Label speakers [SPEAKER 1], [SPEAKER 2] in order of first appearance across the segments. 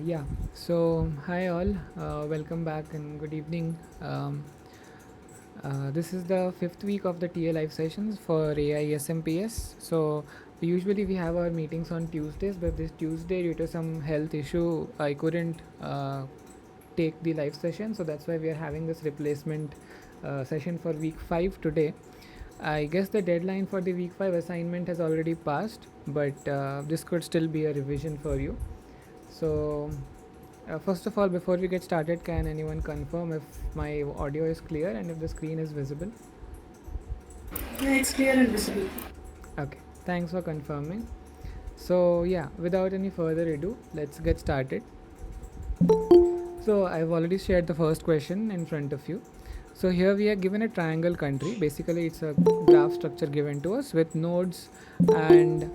[SPEAKER 1] Yeah, so hi all, welcome back and good evening. This is the fifth week of the TA live sessions for AI SMPS. So usually we have our meetings on Tuesdays, but this Tuesday due to some health issue, I couldn't take the live session. So that's why we are having this replacement session for week 5 today. I guess the deadline for the week 5 assignment has already passed, but this could still be a revision for you. So first of all, before we get started, can anyone confirm if my audio is clear and if the screen is visible?
[SPEAKER 2] Yeah, it's clear and visible.
[SPEAKER 1] Okay, thanks for confirming. So yeah, without any further ado, let's get started. So I've already shared the first question in front of you. So here we are given a triangle country. Basically, it's a graph structure given to us with nodes and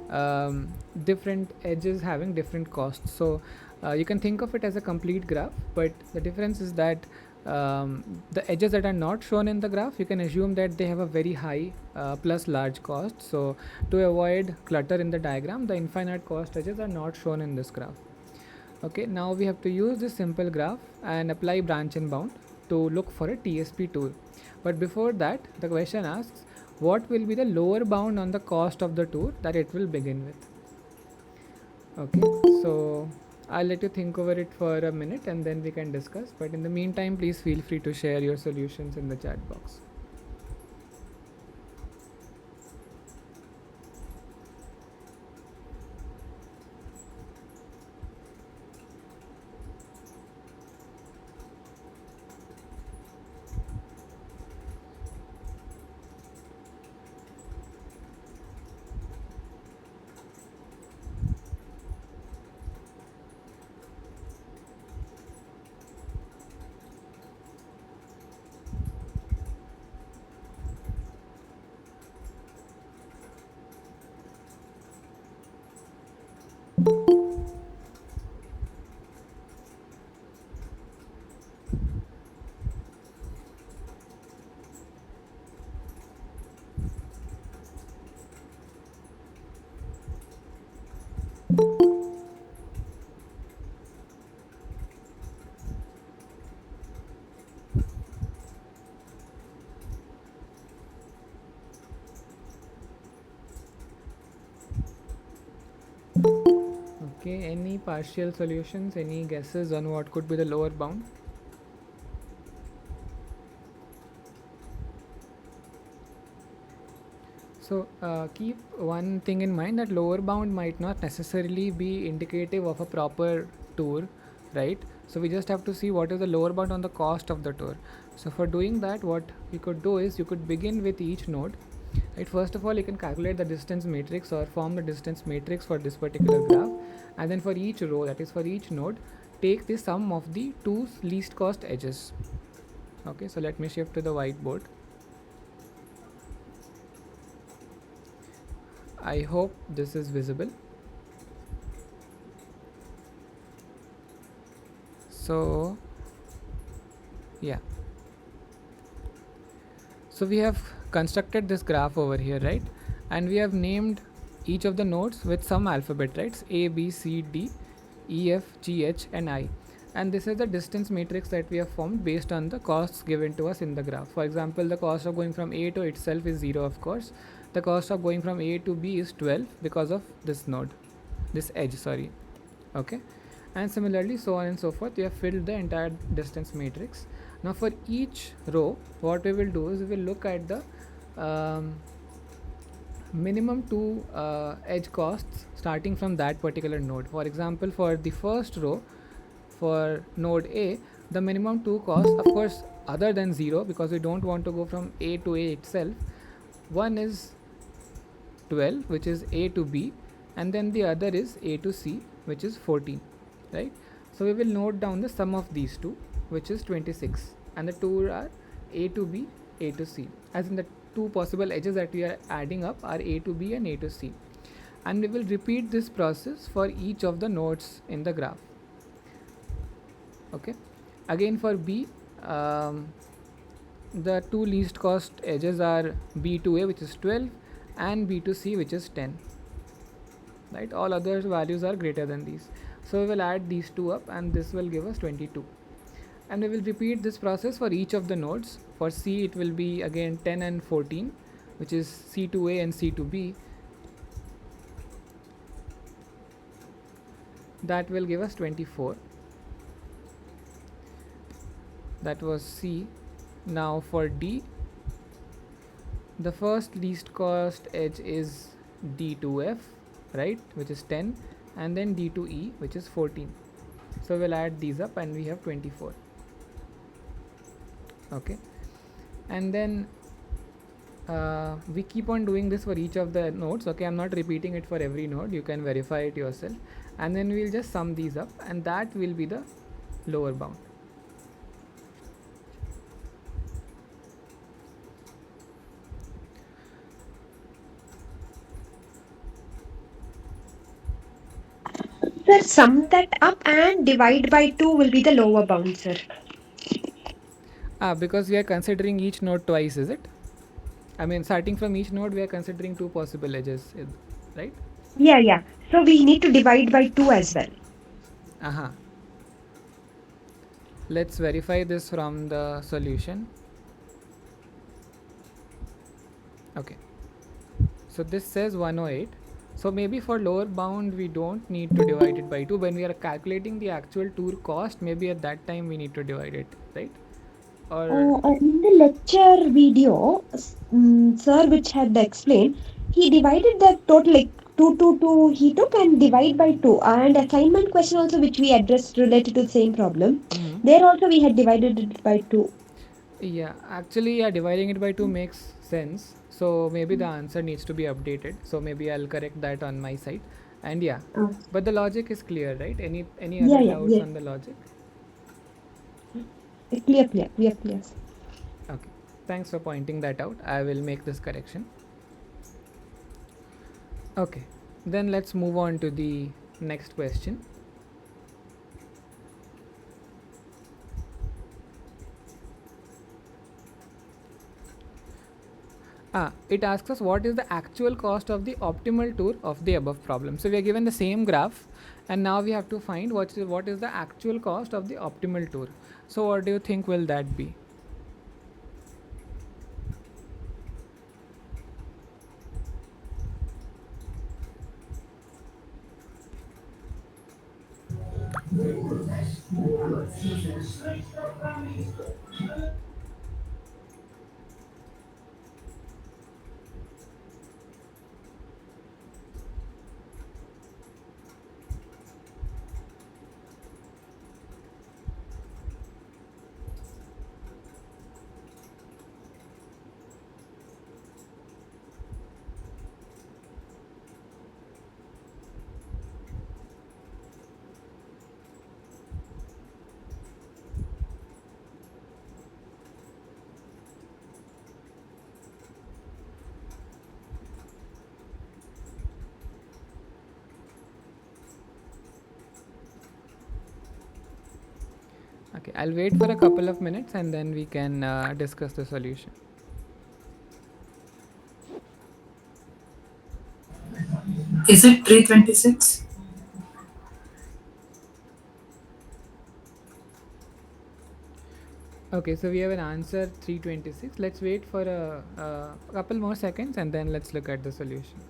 [SPEAKER 1] different edges having different costs. So you can think of it as a complete graph, but the difference is that the edges that are not shown in the graph, you can assume that they have a very high plus large cost. So to avoid clutter in the diagram, the infinite cost edges are not shown in this graph. Okay, now we have to use this simple graph and apply branch and bound to look for a TSP tool. But before that, the question asks what will be the lower bound on the cost of the tour that it will begin with. Okay, so I'll let you think over it for a minute and then we can discuss. But in the meantime, please feel free to share your solutions in the chat box. Okay, any partial solutions, any guesses on what could be the lower bound? So keep one thing in mind that lower bound might not necessarily be indicative of a proper tour, right? So we just have to see what is the lower bound on the cost of the tour. So for doing that, what you could do is you could begin with each node. Right, first of all, you can calculate the distance matrix or form the distance matrix for this particular graph, and then for each row, that is for each node, take the sum of the two least cost edges. Okay, so let me shift to the whiteboard. I hope this is visible. So yeah, so we have constructed this graph over here, right? And we have named each of the nodes with some alphabet, right? A, B, C, D, E, F, G, H and I. And this is the distance matrix that we have formed based on the costs given to us in the graph. For example, the cost of going from A to itself is 0, of course. The cost of going from A to B is 12 because of this node, this edge, sorry. Okay, and similarly so on and so forth. We have filled the entire distance matrix. Now for each row, what we will do is we will look at the minimum two edge costs starting from that particular node. For example, for the first row, for node A, the minimum two costs, of course other than 0, because we don't want to go from A to A itself, one is 12, which is A to B, and then the other is A to C, which is 14, right? So we will note down the sum of these two, which is 26, and the two are A to B, A to C, as in the two possible edges that we are adding up are A to B and A to C. and we will repeat this process for each of the nodes in the graph. Okay, again for B, the two least cost edges are B to A, which is 12, and B to C, which is 10. Right, all other values are greater than these, so we will add these two up and this will give us 22, and we will repeat this process for each of the nodes. For C it will be again 10 and 14, which is C to A and C to B. That will give us 24. That was C. Now for D, the first least cost edge is D to F, right, which is 10, and then D to E, which is 14. So we'll add these up and we have 24. Okay, and then we keep on doing this for each of the nodes. Okay, I'm not repeating it for every node, you can verify it yourself, and then we'll just sum these up and that will be the lower bound.
[SPEAKER 3] Sir, sum that up and divide by 2 will be the lower bound, sir.
[SPEAKER 1] Because we are considering each node twice, is it? I mean, starting from each node, we are considering two possible edges, right?
[SPEAKER 3] Yeah. So we need to divide by 2 as well.
[SPEAKER 1] Uh-huh. Let's verify this from the solution. Okay. So this says 108. So maybe for lower bound, we don't need to divide it by 2. When we are calculating the actual tour cost, maybe at that time we need to divide it, right? Or
[SPEAKER 3] In the lecture video, sir, which had explained, he divided the total like 2 he took and divide by 2. And assignment question also, which we addressed related to the same problem, there also we had divided it by 2.
[SPEAKER 1] yeah, actually, yeah, dividing it by 2 makes sense. So maybe the answer needs to be updated. So maybe I'll correct that on my side. And yeah, but the logic is clear, right? Any other doubts
[SPEAKER 3] Yeah.
[SPEAKER 1] on the logic?
[SPEAKER 3] Clear.
[SPEAKER 1] Okay, thanks for pointing that out. I will make this correction. Okay, then let's move on to the next question. It asks us what is the actual cost of the optimal tour of the above problem. So we are given the same graph and now we have to find what is the actual cost of the optimal tour. So what do you think will that be? Okay, I'll wait for a couple of minutes and then we can discuss the solution.
[SPEAKER 2] Is it 326?
[SPEAKER 1] Okay, so we have an answer 326. Let's wait for a couple more seconds and then let's look at the solution.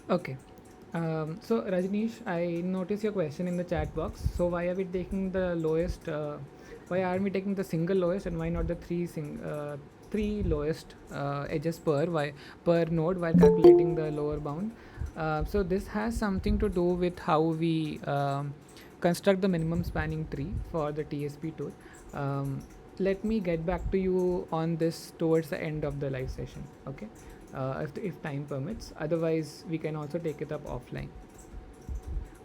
[SPEAKER 1] Okay. So Rajneesh, I noticed your question in the chat box. So why are we taking the lowest? Why are we taking the single lowest, and why not the three lowest edges per node while calculating the lower bound? So this has something to do with how we construct the minimum spanning tree for the TSP tool. Um, Let me get back to you on this towards the end of the live session. Okay, if time permits. Otherwise, we can also take it up offline.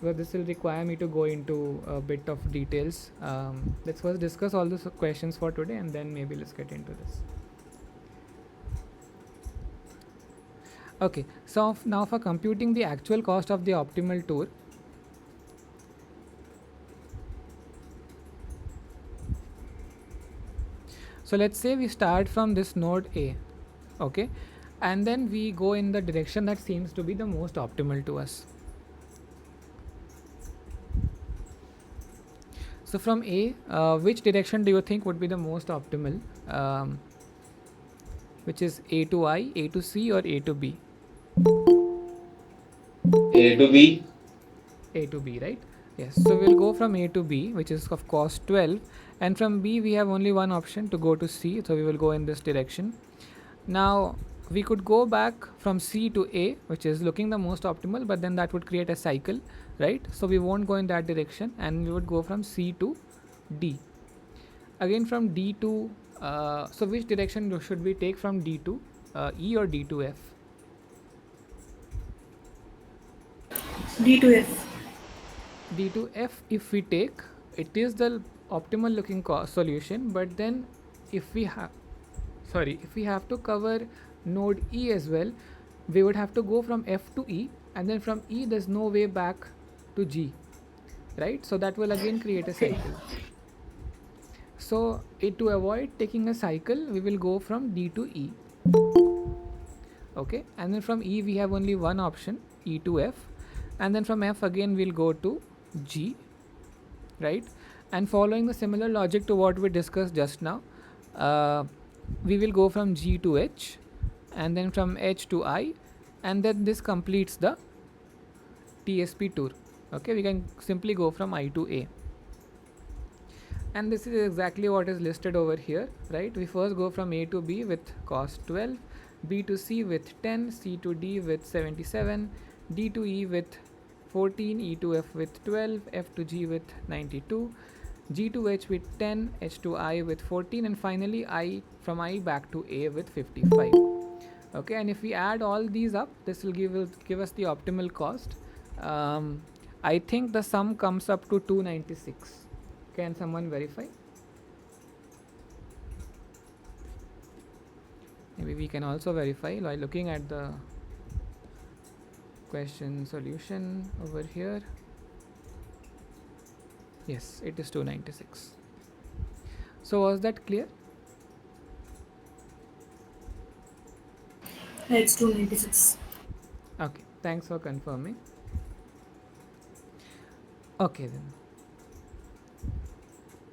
[SPEAKER 1] Well, this will require me to go into a bit of details. Let's first discuss all the questions for today, and then maybe let's get into this. Okay, so now for computing the actual cost of the optimal tour, so let's say we start from this node A, okay, and then we go in the direction that seems to be the most optimal to us. So from A, which direction do you think would be the most optimal? Which is A to I, A to C, or A to B?
[SPEAKER 4] A to B.
[SPEAKER 1] A to B, right? Yes. So we'll go from A to B, which is of cost 12, and from B we have only one option to go to C, so we will go in this direction. Now we could go back from C to A, which is looking the most optimal, but then that would create a cycle, right? So we won't go in that direction, and we would go from C to D. Again from D to so which direction should we take from D to E or D to F?
[SPEAKER 2] D to F.
[SPEAKER 1] D to F, if we take, it is the optimal looking solution, but then if we have if we have to cover node E as well, we would have to go from F to E, and then from E there's no way back to G, right? So that will again create a cycle. So to avoid taking a cycle, we will go from D to E. Okay, and then from E we have only one option, E to F, and then from F again we'll go to G, right? And following the similar logic to what we discussed just now, we will go from G to H, and then from H to I, and then this completes the TSP tour. Okay, we can simply go from I to A, and this is exactly what is listed over here, right? We first go from A to B with cost 12, B to C with 10, C to D with 77, D to E with 14, E to F with 12, F to G with 92, G to H with 10, H to I with 14, and finally I from I back to A with 55. Okay, and if we add all these up, this will give us the optimal cost. I think the sum comes up to 296. Can someone verify? Maybe we can also verify by looking at the question solution over here. Yes, it is 296. So was that clear?
[SPEAKER 2] It's 296.
[SPEAKER 1] Okay, thanks for confirming. Okay then.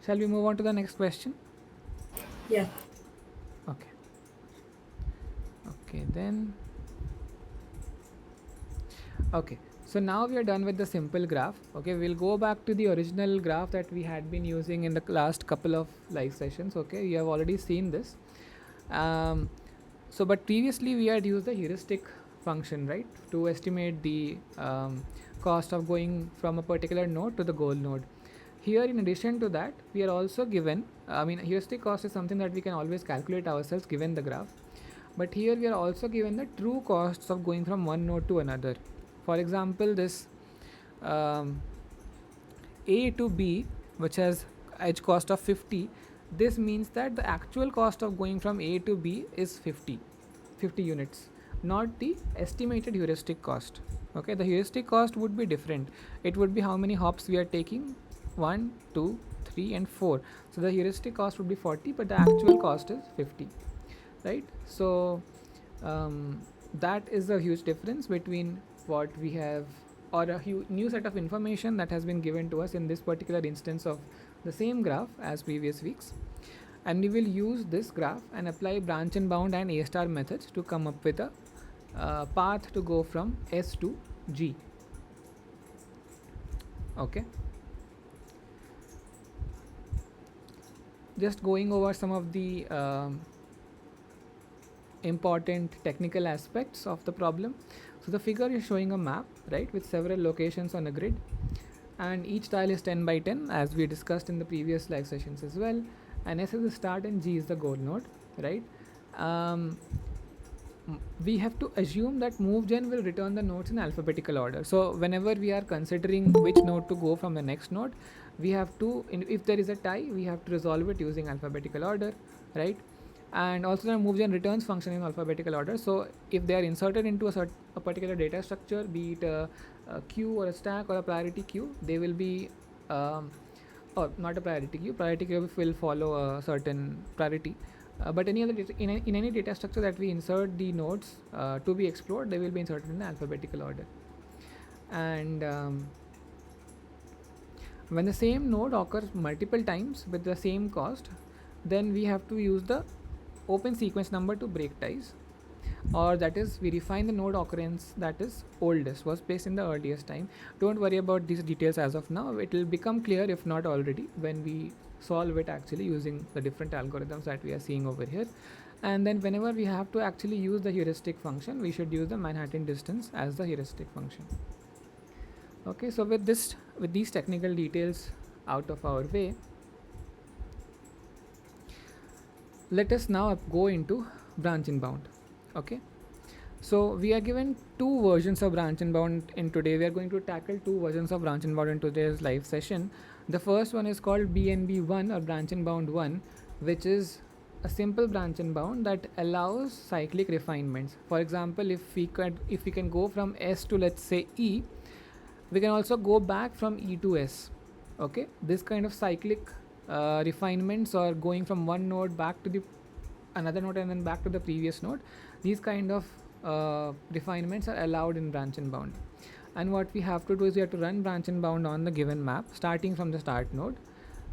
[SPEAKER 1] Shall we move on to the next question?
[SPEAKER 2] Yeah.
[SPEAKER 1] Okay. Okay then. Okay, so now we are done with the simple graph. Okay, we'll go back to the original graph that we had been using in the last couple of live sessions. Okay, you have already seen this. So but previously we had used the heuristic function, right, to estimate the cost of going from a particular node to the goal node. Here in addition to that, we are also given, heuristic cost is something that we can always calculate ourselves given the graph, but here we are also given the true costs of going from one node to another. For example, this A to B, which has edge cost of 50, this means that the actual cost of going from A to B is 50 units, not the estimated heuristic cost. Okay, the heuristic cost would be different. It would be how many hops we are taking, 1, 2, 3 and 4. So the heuristic cost would be 40, but the actual cost is 50, right? So that is a huge difference between what we have, or a new set of information that has been given to us in this particular instance of the same graph as previous weeks. And we will use this graph and apply branch and bound and A star methods to come up with a path to go from S to G. Okay, just going over some of the important technical aspects of the problem. So the figure is showing a map, right, with several locations on a grid, and each tile is 10 by 10 as we discussed in the previous live sessions as well, and S is the start and G is the goal node, right. um, we have to assume that MoveGen will return the nodes in alphabetical order. So whenever we are considering which node to go from the next node, we have to, if there is a tie, we have to resolve it using alphabetical order, right. And also the MoveGen returns function in alphabetical order. So if they are inserted into a particular data structure, be it a queue or a stack or a priority queue, they will be or not a priority queue. Priority queue will follow a certain priority, but any other in any data structure that we insert the nodes to be explored, they will be inserted in alphabetical order. And when the same node occurs multiple times with the same cost, then we have to use the open sequence number to break ties, or that is we refine the node occurrence that is oldest, was placed in the earliest time. Don't worry about these details as of now. It will become clear, if not already, when we solve it actually using the different algorithms that we are seeing over here. And then whenever we have to actually use the heuristic function, we should use the Manhattan distance as the heuristic function. Okay, so with these technical details out of our way, let us now go into branch and bound. Okay, so we are given two versions of branch and bound in today. We are going to tackle two versions of branch and bound in today's live session. The first one is called BNB1 or branch and bound 1, which is a simple branch and bound that allows cyclic refinements. For example, if we can go from S to, let's say, E, we can also go back from E to S. Okay, this kind of cyclic refinements, or going from one node back to the another node and then back to the previous node, these kind of refinements are allowed in branch and bound. And what we have to do is we have to run branch and bound on the given map starting from the start node,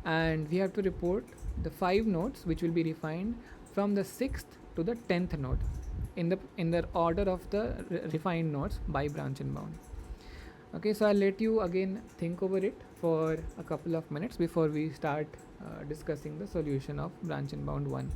[SPEAKER 1] and we have to report the 5 nodes which will be refined from the 6th to the 10th node in the order of the refined nodes by branch and bound. Okay, so I'll let you again think over it for a couple of minutes before we start discussing the solution of branch and bound 1.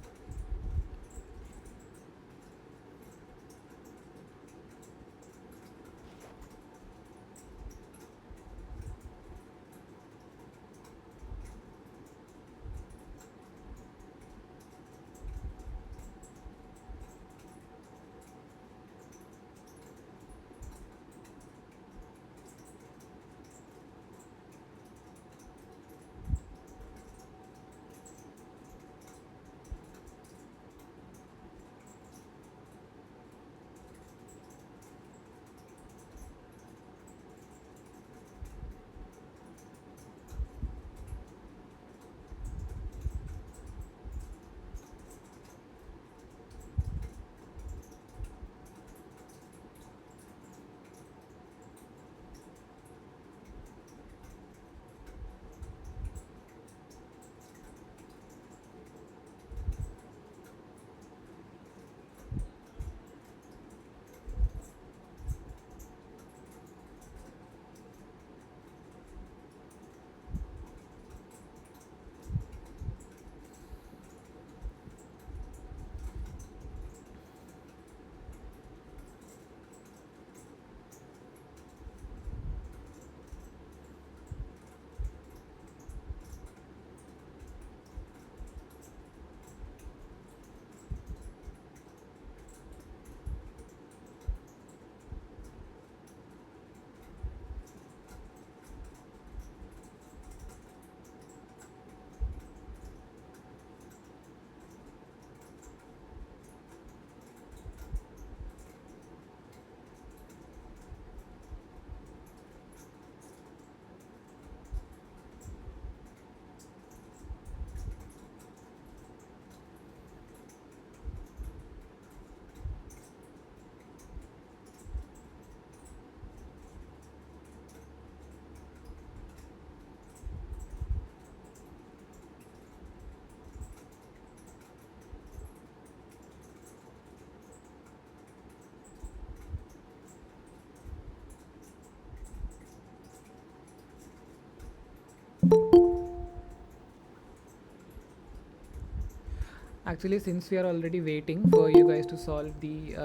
[SPEAKER 1] Actually, since we are already waiting for you guys to solve the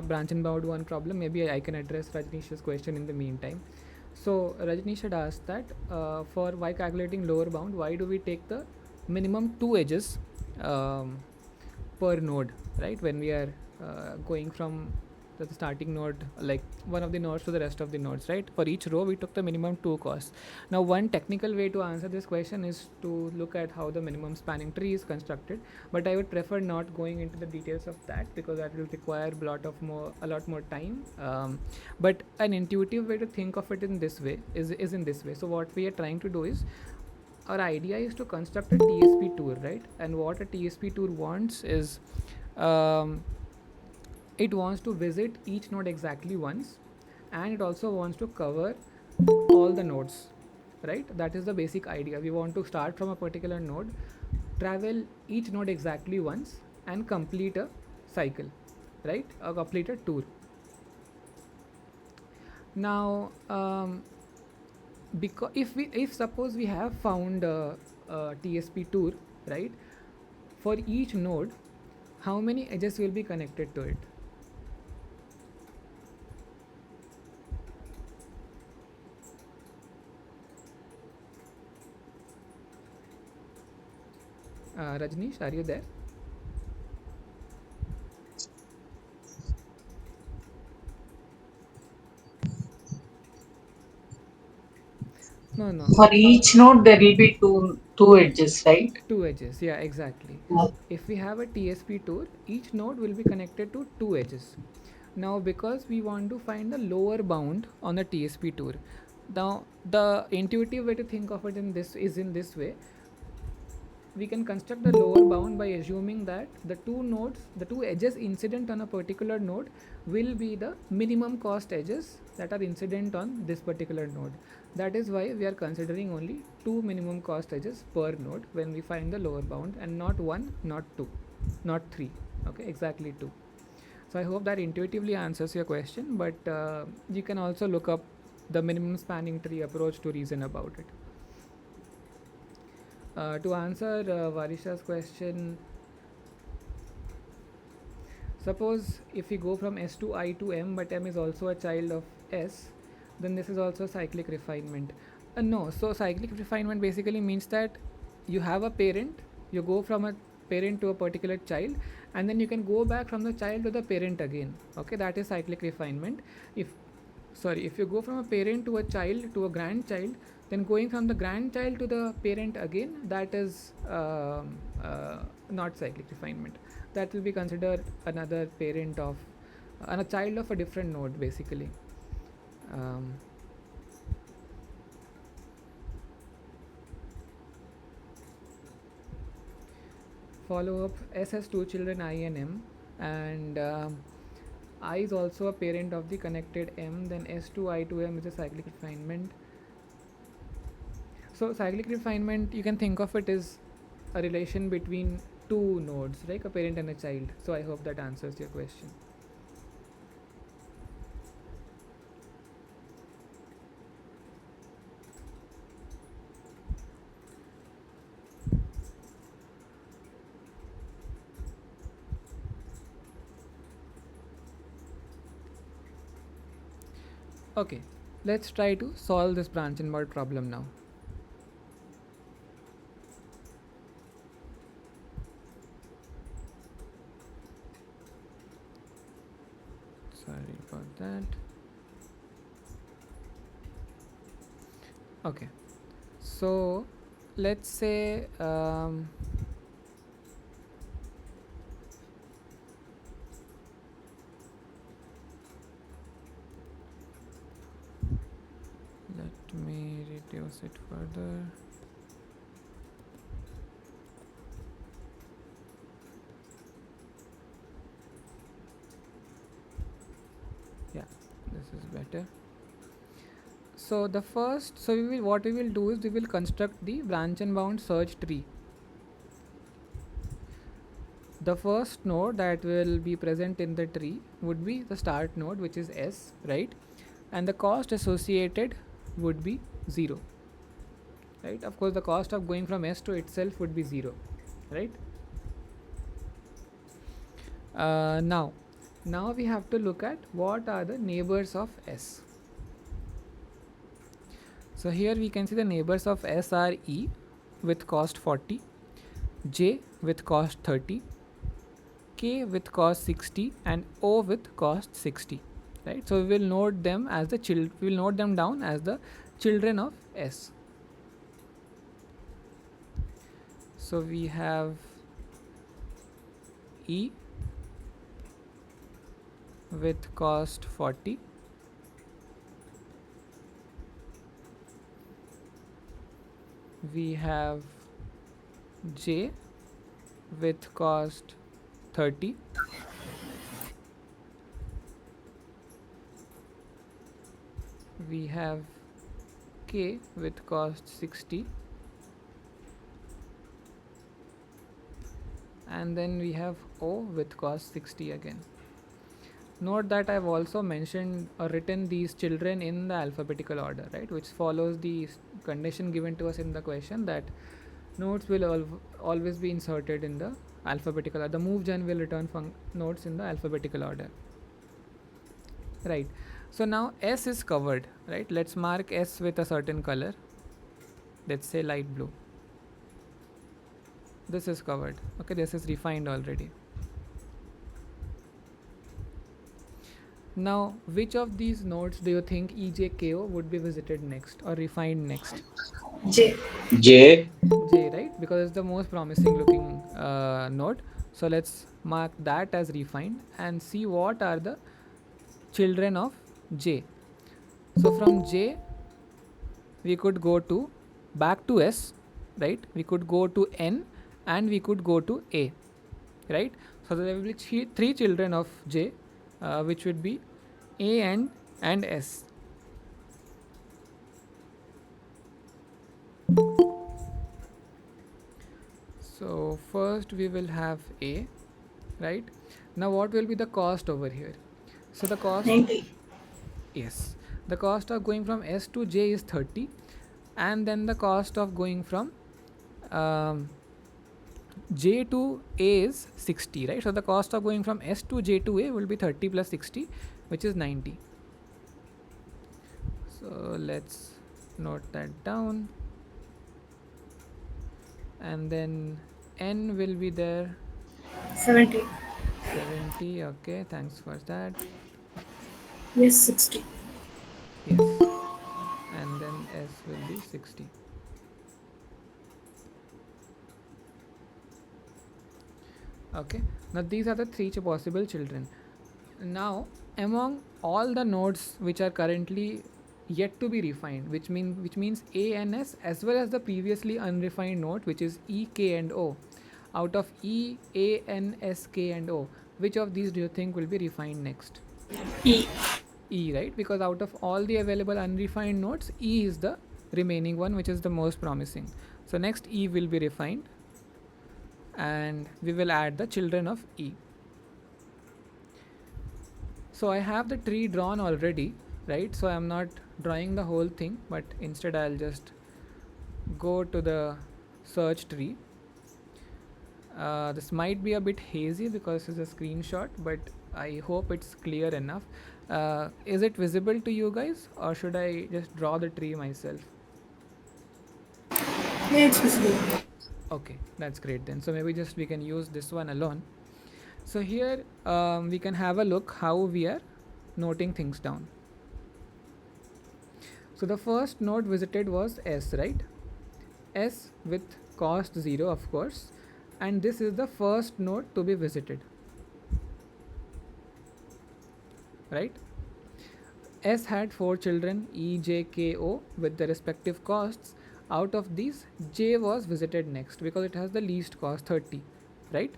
[SPEAKER 1] branch and bound one problem, maybe I can address Rajnish's question in the meantime. So Rajnish had asked that for why calculating lower bound, why do we take the minimum 2 edges um, per node, right? When we are going from the starting node, like one of the nodes to the rest of the nodes, right? For each row, we took the minimum 2 costs. Now, one technical way to answer this question is to look at how the minimum spanning tree is constructed, but I would prefer not going into the details of that because that will require a lot more time. But an intuitive way to think of it in this way is in this way. So what we are trying to do is, our idea is to construct a TSP tour, right? And what a TSP tour wants is um, it wants to visit each node exactly once, and it also wants to cover all the nodes, right? That is the basic idea. We want to start from a particular node, travel each node exactly once, and complete a cycle, right? Complete a tour. Now because if suppose we have found a TSP tour, right, for each node, how many edges will be connected to it? Rajnish, are you there? No.
[SPEAKER 4] For each node, there will be two edges, right?
[SPEAKER 1] 2 edges, yeah, exactly.
[SPEAKER 4] Yeah.
[SPEAKER 1] If we have a TSP tour, each node will be connected to 2 edges. Now, because we want to find the lower bound on the TSP tour, now the intuitive way to think of it in this way. We can construct the lower bound by assuming that the two edges incident on a particular node will be the minimum cost edges that are incident on this particular node. That is why we are considering only 2 minimum cost edges per node when we find the lower bound, and not 1, not 2, not 3. Okay, exactly 2. So I hope that intuitively answers your question, but you can also look up the minimum spanning tree approach to reason about it. To answer Varisha's question, suppose if we go from S to I to M, but M is also a child of S, then this is also cyclic refinement. No, so cyclic refinement basically means that you have a parent, you go from a parent to a particular child, and then you can go back from the child to the parent again. Okay, that is cyclic refinement. If you go from a parent to a child to a grandchild, then going from the grandchild to the parent again, that is not cyclic refinement. That will be considered another parent of a child of a different node basically. Follow up, S has 2 children, I and M, and I is also a parent of the connected M, then S to I to M is a cyclic refinement. So cyclic refinement, you can think of it as a relation between two nodes, like a parent and a child. So I hope that answers your question. Okay, let's try to solve this branch and bound problem now. Sorry about that. Okay, so let's say let me reduce it further. Yeah, this is better. So what we will do is we will construct the branch and bound search tree. The first node that will be present in the tree would be the start node, which is S, right? And the cost associated would be 0. right? Of course, the cost of going from S to itself would be 0, right? Now we have to look at what are the neighbors of S. So here we can see the neighbors of S are E with cost 40, J with cost 30, K with cost 60, and O with cost 60, right? So we will note them as we will note them down as the children of S. So we have E with cost 40, we have J with cost 30, we have K with cost 60, and then we have O with cost 60 again. Note that I've also mentioned or written these children in the alphabetical order, right, which follows the condition given to us in the question that nodes will always be inserted in the alphabetical order. The move gen will return nodes in the alphabetical order, right? So now S is covered, right? Let's mark S with a certain color. Let's say light blue. This is covered. Okay, this is refined already. Now, which of these nodes do you think EJKO would be visited next or refined next?
[SPEAKER 2] J.
[SPEAKER 4] J.
[SPEAKER 1] J, right? Because it's the most promising looking node. So let's mark that as refined and see what are the children of J. So from J, we could go to back to S, right? We could go to N and we could go to A, right? So there will be three children of J, which would be A and S. So first we will have A, right? Now what will be the cost over here? So the cost,
[SPEAKER 2] 90.
[SPEAKER 1] yes, the cost of going from S to J is 30, and then the cost of going from J to A is 60, right? So the cost of going from S to J to A will be 30 plus 60, which is 90. So let's note that down. And then N will be there
[SPEAKER 2] 70.
[SPEAKER 1] 70. Okay, thanks for that.
[SPEAKER 2] Yes, 60.
[SPEAKER 1] Yes. And then S will be 60. Okay, now these are the three possible children. Now among all the nodes which are currently yet to be refined, which means A and S as well as the previously unrefined node, which is E, K and O, out of E, A, N, S, K and O, which of these do you think will be refined next?
[SPEAKER 2] E.
[SPEAKER 1] E, right? Because out of all the available unrefined nodes, E is the remaining one, which is the most promising. So next E will be refined and we will add the children of E. So I have the tree drawn already, right? So I'm not drawing the whole thing, but instead I'll just go to the search tree. This might be a bit hazy because it's a screenshot, but I hope it's clear enough. Is it visible to you guys, or should I just draw the tree myself?
[SPEAKER 2] Yeah, it's visible.
[SPEAKER 1] Okay, that's great then. So maybe just we can use this one alone. So here we can have a look how we are noting things down. So the first node visited was S, right? S with cost 0, of course, and this is the first node to be visited, right? S had 4 children, E, J, K, O, with the respective costs. Out of these, J was visited next because it has the least cost, 30, right?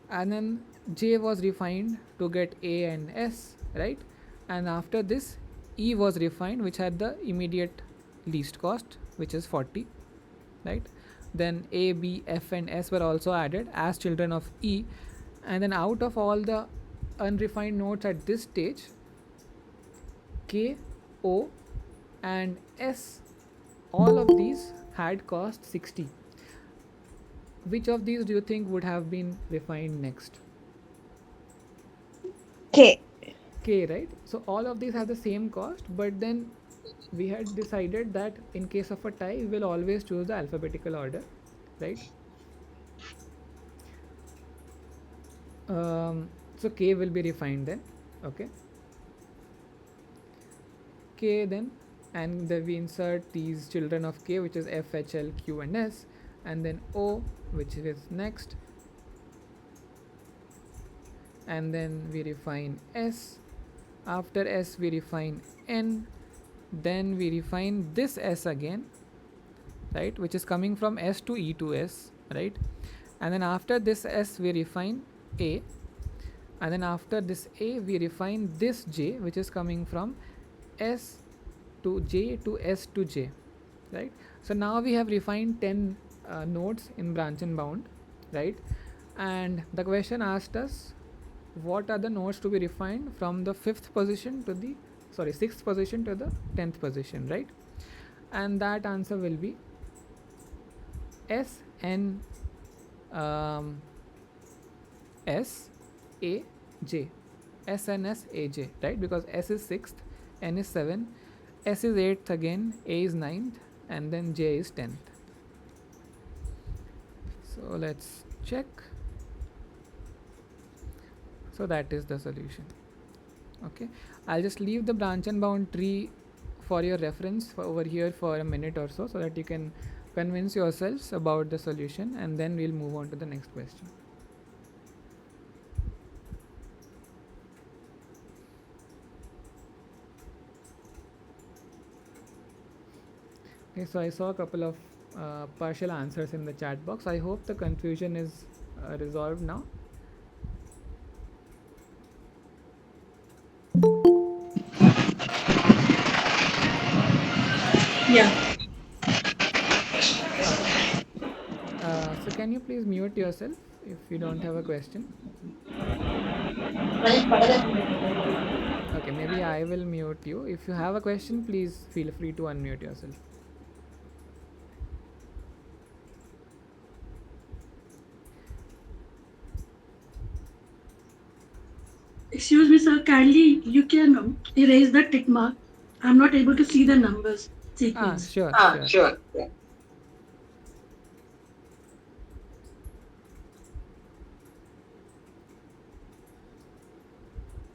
[SPEAKER 1] And then J was refined to get A and S, right? And after this, E was refined, which had the immediate least cost, which is 40, right? Then A, B, F and S were also added as children of E. And then out of all the unrefined nodes at this stage, K, O and S all of these had cost 60. Which of these do you think would have been refined next?
[SPEAKER 3] K.
[SPEAKER 1] K, right? So all of these have the same cost, but then we had decided that in case of a tie, we will always choose the alphabetical order, right? So K will be refined then, okay? K then, and then we insert these children of K, which is F, H, L, Q, and S, and then O, which is next, and then we refine S. After S, we refine N, then we refine this S again, right, which is coming from S to E to S, right? And then after this S, we refine A, and then after this A, we refine this J, which is coming from S to J to S to J, right? So now we have refined 10 nodes in branch and bound, right? And the question asked us what are the nodes to be refined from the sixth position to the 10th position, right? And that answer will be S N S A J, S N S A J, right? Because S is 6th, N is 7, S is 8th again, A is 9th, and then J is 10th. So let's check. So that is the solution. Okay, I'll just leave the branch and bound tree for your reference over here for a minute or so that you can convince yourselves about the solution, and then we'll move on to the next question. Okay, so I saw a couple of partial answers in the chat box. I hope the confusion is resolved now.
[SPEAKER 2] Yeah.
[SPEAKER 1] Okay. So can you please mute yourself if you don't have a question? Okay, maybe I will mute you. If you have a question, please feel free to unmute yourself.
[SPEAKER 5] Excuse me, sir. Kindly, you can erase the tick mark. I'm not able to see the numbers sequence.
[SPEAKER 1] Sure,
[SPEAKER 4] Ah,
[SPEAKER 1] sure.
[SPEAKER 4] sure. Yeah.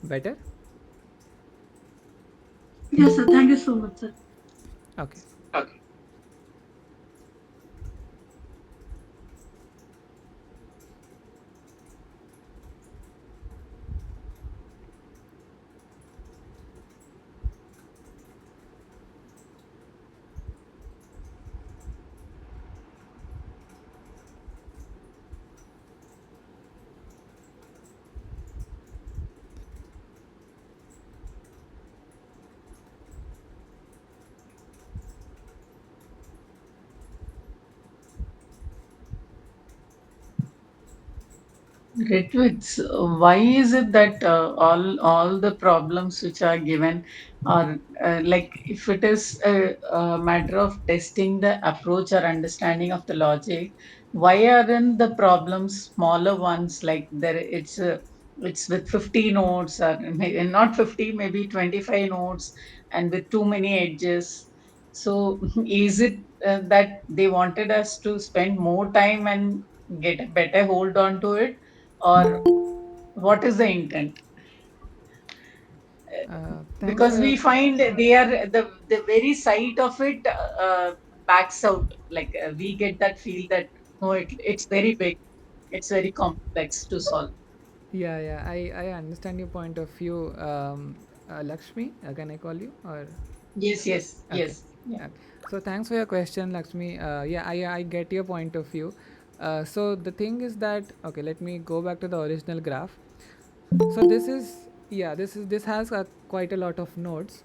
[SPEAKER 1] Better?
[SPEAKER 5] Yes, sir. Thank you so much, sir.
[SPEAKER 1] Okay.
[SPEAKER 4] Okay. Ritwits, why is it that all the problems which are given are like if it is a matter of testing the approach or understanding of the logic, why aren't the problems smaller ones like there it's with 50 nodes or not 50 maybe 25 nodes and with too many edges. So is it that they wanted us to spend more time and get a better hold on to it, or what is the intent?
[SPEAKER 1] Thanks for
[SPEAKER 4] Because
[SPEAKER 1] your
[SPEAKER 4] we find they are the very sight of it backs out, like we get that feel that no, it's very big, it's very complex to solve.
[SPEAKER 1] yeah. I understand your point of view. Lakshmi, can I call you or?
[SPEAKER 4] Yes, yes,
[SPEAKER 1] Okay.
[SPEAKER 4] yes, yeah.
[SPEAKER 1] Okay. So thanks for your question, Lakshmi. Yeah, I get your point of view. So the thing is that okay, let me go back to the original graph. So this has quite a lot of nodes.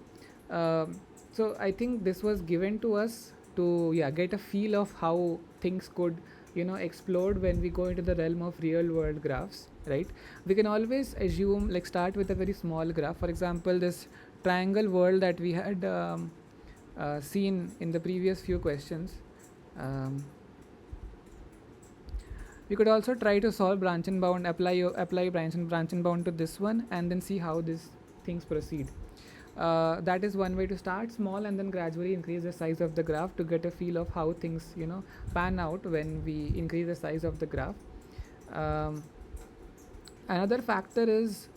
[SPEAKER 1] So I think this was given to us to get a feel of how things could explode when we go into the realm of real world graphs, right? We can always assume, like, start with a very small graph. For example, this triangle world that we had seen in the previous few questions. Um, we could also try to solve branch and bound, apply branch and bound to this one, and then see how these things proceed. That is one way to start small and then gradually increase the size of the graph to get a feel of how things pan out when we increase the size of the graph. Um, Another factor is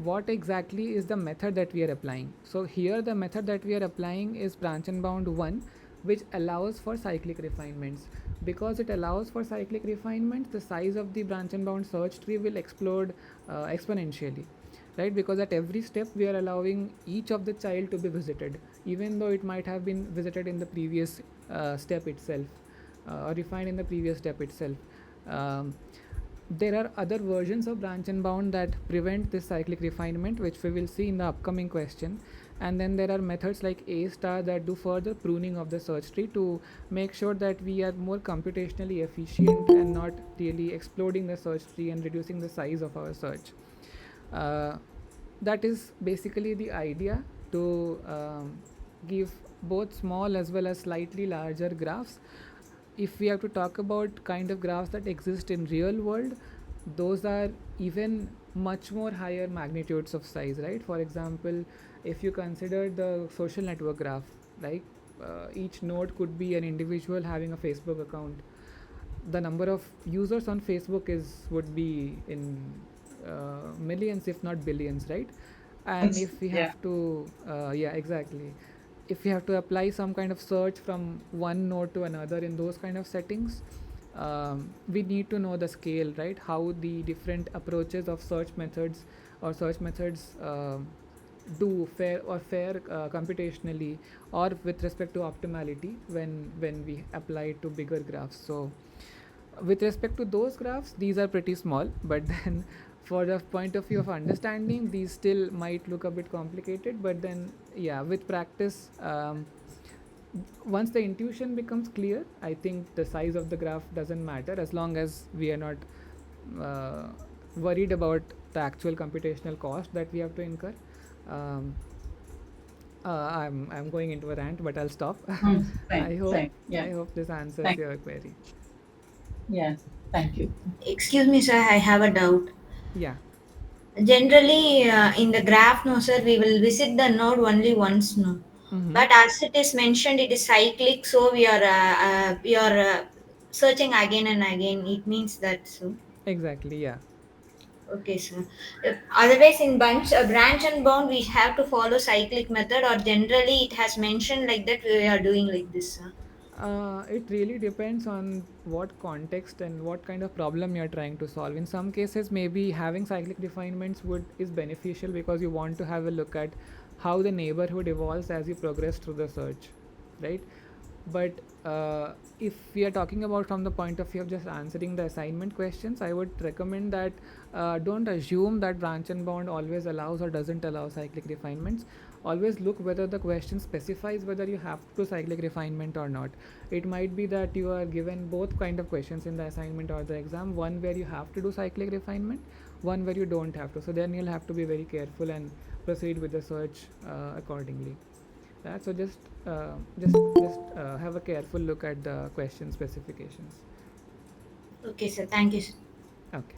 [SPEAKER 1] what exactly is the method that we are applying. So here the method that we are applying is branch and bound 1, which allows for cyclic refinements. Because it allows for cyclic refinements, the size of the branch and bound search tree will explode exponentially, right? Because at every step we are allowing each of the child to be visited, even though it might have been visited in the previous step itself, or refined in the previous step itself. There are other versions of branch and bound that prevent this cyclic refinement, which we will see in the upcoming question. And then there are methods like A star that do further pruning of the search tree to make sure that we are more computationally efficient and not really exploding the search tree and reducing the size of our search. That is basically the idea, to give both small as well as slightly larger graphs. If we have to talk about kind of graphs that exist in real world, those are even much more higher magnitudes of size, right? For example, if you consider the social network graph, like each node could be an individual having a Facebook account. The number of users on Facebook would be in millions, if not billions, right? And if we have to, yeah, exactly. If we have to apply some kind of search from one node to another in those kind of settings, we need to know the scale, right? How the different approaches of search methods do fare computationally or with respect to optimality when we apply it to bigger graphs. So with respect to those graphs, these are pretty small, but then for the point of view of understanding, these still might look a bit complicated. But then, yeah, with practice, once the intuition becomes clear, I think the size of the graph doesn't matter, as long as we are not worried about the actual computational cost that we have to incur. I'm going into a rant, but I'll stop. I hope this answers your query.
[SPEAKER 4] Yeah, thank you.
[SPEAKER 6] Excuse me, sir, I have a doubt.
[SPEAKER 1] Yeah.
[SPEAKER 6] Generally, in the graph, no, sir, we will visit the node only once, no. But as it is mentioned, it is cyclic, so we are searching again and again. It means that so.
[SPEAKER 1] Exactly. Yeah.
[SPEAKER 6] Okay, sir. Otherwise, in branch and bound, we have to follow cyclic method, or generally it has mentioned like that we are doing like this, sir.
[SPEAKER 1] It really depends on what context and what kind of problem you're trying to solve. In some cases, maybe having cyclic refinements is beneficial because you want to have a look at how the neighborhood evolves as you progress through the search, right? But if we are talking about from the point of view of just answering the assignment questions, I would recommend that don't assume that branch and bound always allows or doesn't allow cyclic refinements. Always look whether the question specifies whether you have to do cyclic refinement or not. It might be that you are given both kind of questions in the assignment or the exam, one where you have to do cyclic refinement, one where you don't have to. So then you'll have to be very careful and proceed with the search accordingly. So just have a careful look at the question specifications.
[SPEAKER 6] Okay, sir. Thank you, sir.
[SPEAKER 1] Okay.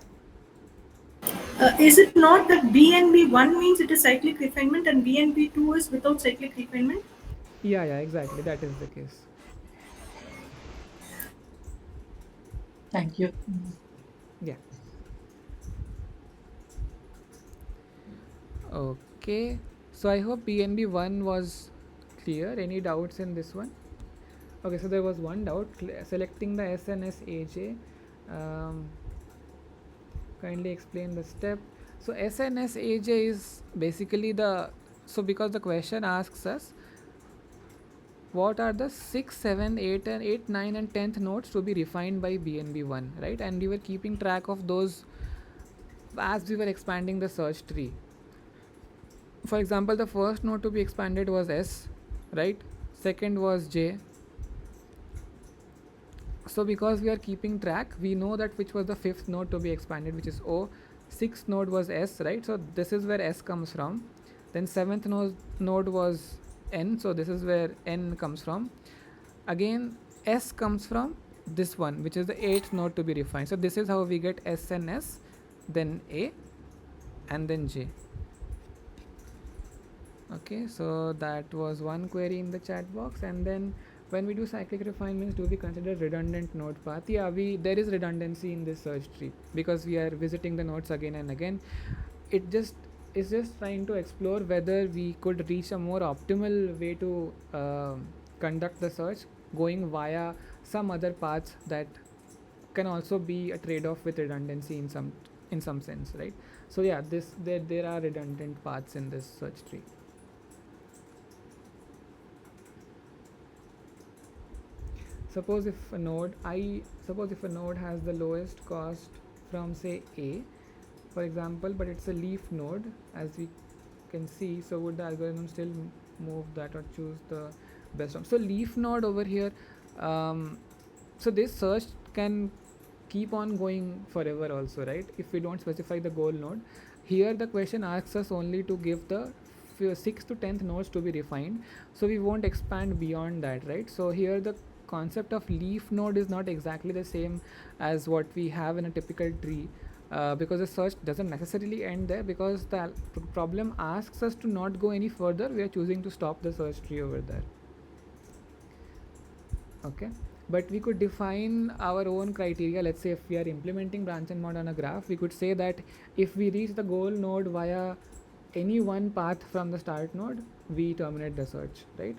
[SPEAKER 2] Is it not that BNB1 means it is cyclic refinement and BNB2 is without cyclic refinement?
[SPEAKER 1] Yeah, exactly. That is the case.
[SPEAKER 4] Thank you.
[SPEAKER 1] Yeah. Okay. So I hope BNB1 was clear. Any doubts in this one? Okay, so there was one doubt. Selecting the SNSAJ. Kindly explain the step. So SNSAJ is basically because the question asks us what are the 6th, 7th, 8th, and 8th, 9th, and 10th nodes to be refined by BNB1, right? And we were keeping track of those as we were expanding the search tree. For example, the first node to be expanded was S, right? Second was J. So because we are keeping track, we know that which was the 5th node to be expanded, which is O. 6th node was S, right? So this is where S comes from. Then 7th node was n, so this is where n comes from. Again, s comes from this one, which is the 8th node to be refined. So this is how we get s and s, then a, and then j. Okay, so that was one query in the chat box. And then when we do cyclic refinements, do we consider redundant node path? Yeah, there is redundancy in this search tree because we are visiting the nodes again and again. It just is just trying to explore whether we could reach a more optimal way to conduct the search, going via some other paths that can also be a trade-off with redundancy in some sense, right? So yeah, there are redundant paths in this search tree. Suppose if a node has the lowest cost from say A, for example, but it's a leaf node, as we can see, so would the algorithm still move that or choose the best one? So leaf node over here, so this search can keep on going forever also, right? If we don't specify the goal node. Here the question asks us only to give the 6th to 10th nodes to be refined, so we won't expand beyond that, right? So here the concept of leaf node is not exactly the same as what we have in a typical tree, because the search doesn't necessarily end there, because the problem asks us to not go any further. We are choosing to stop the search tree over there. Okay, but we could define our own criteria. Let's say if we are implementing branch and mod on a graph, we could say that if we reach the goal node via any one path from the start node, we terminate the search, right?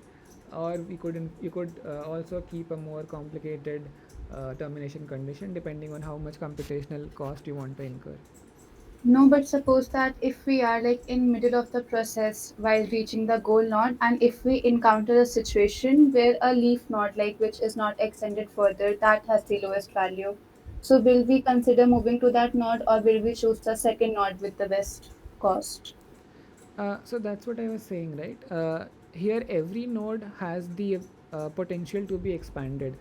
[SPEAKER 1] Or you could also keep a more complicated termination condition depending on how much computational cost you want to incur.
[SPEAKER 7] No, but suppose that if we are like in middle of the process while reaching the goal node, and if we encounter a situation where a leaf node like which is not extended further that has the lowest value, so will we consider moving to that node or will we choose the second node with the best cost?
[SPEAKER 1] So that's what I was saying, right? Here every node has the potential to be expanded.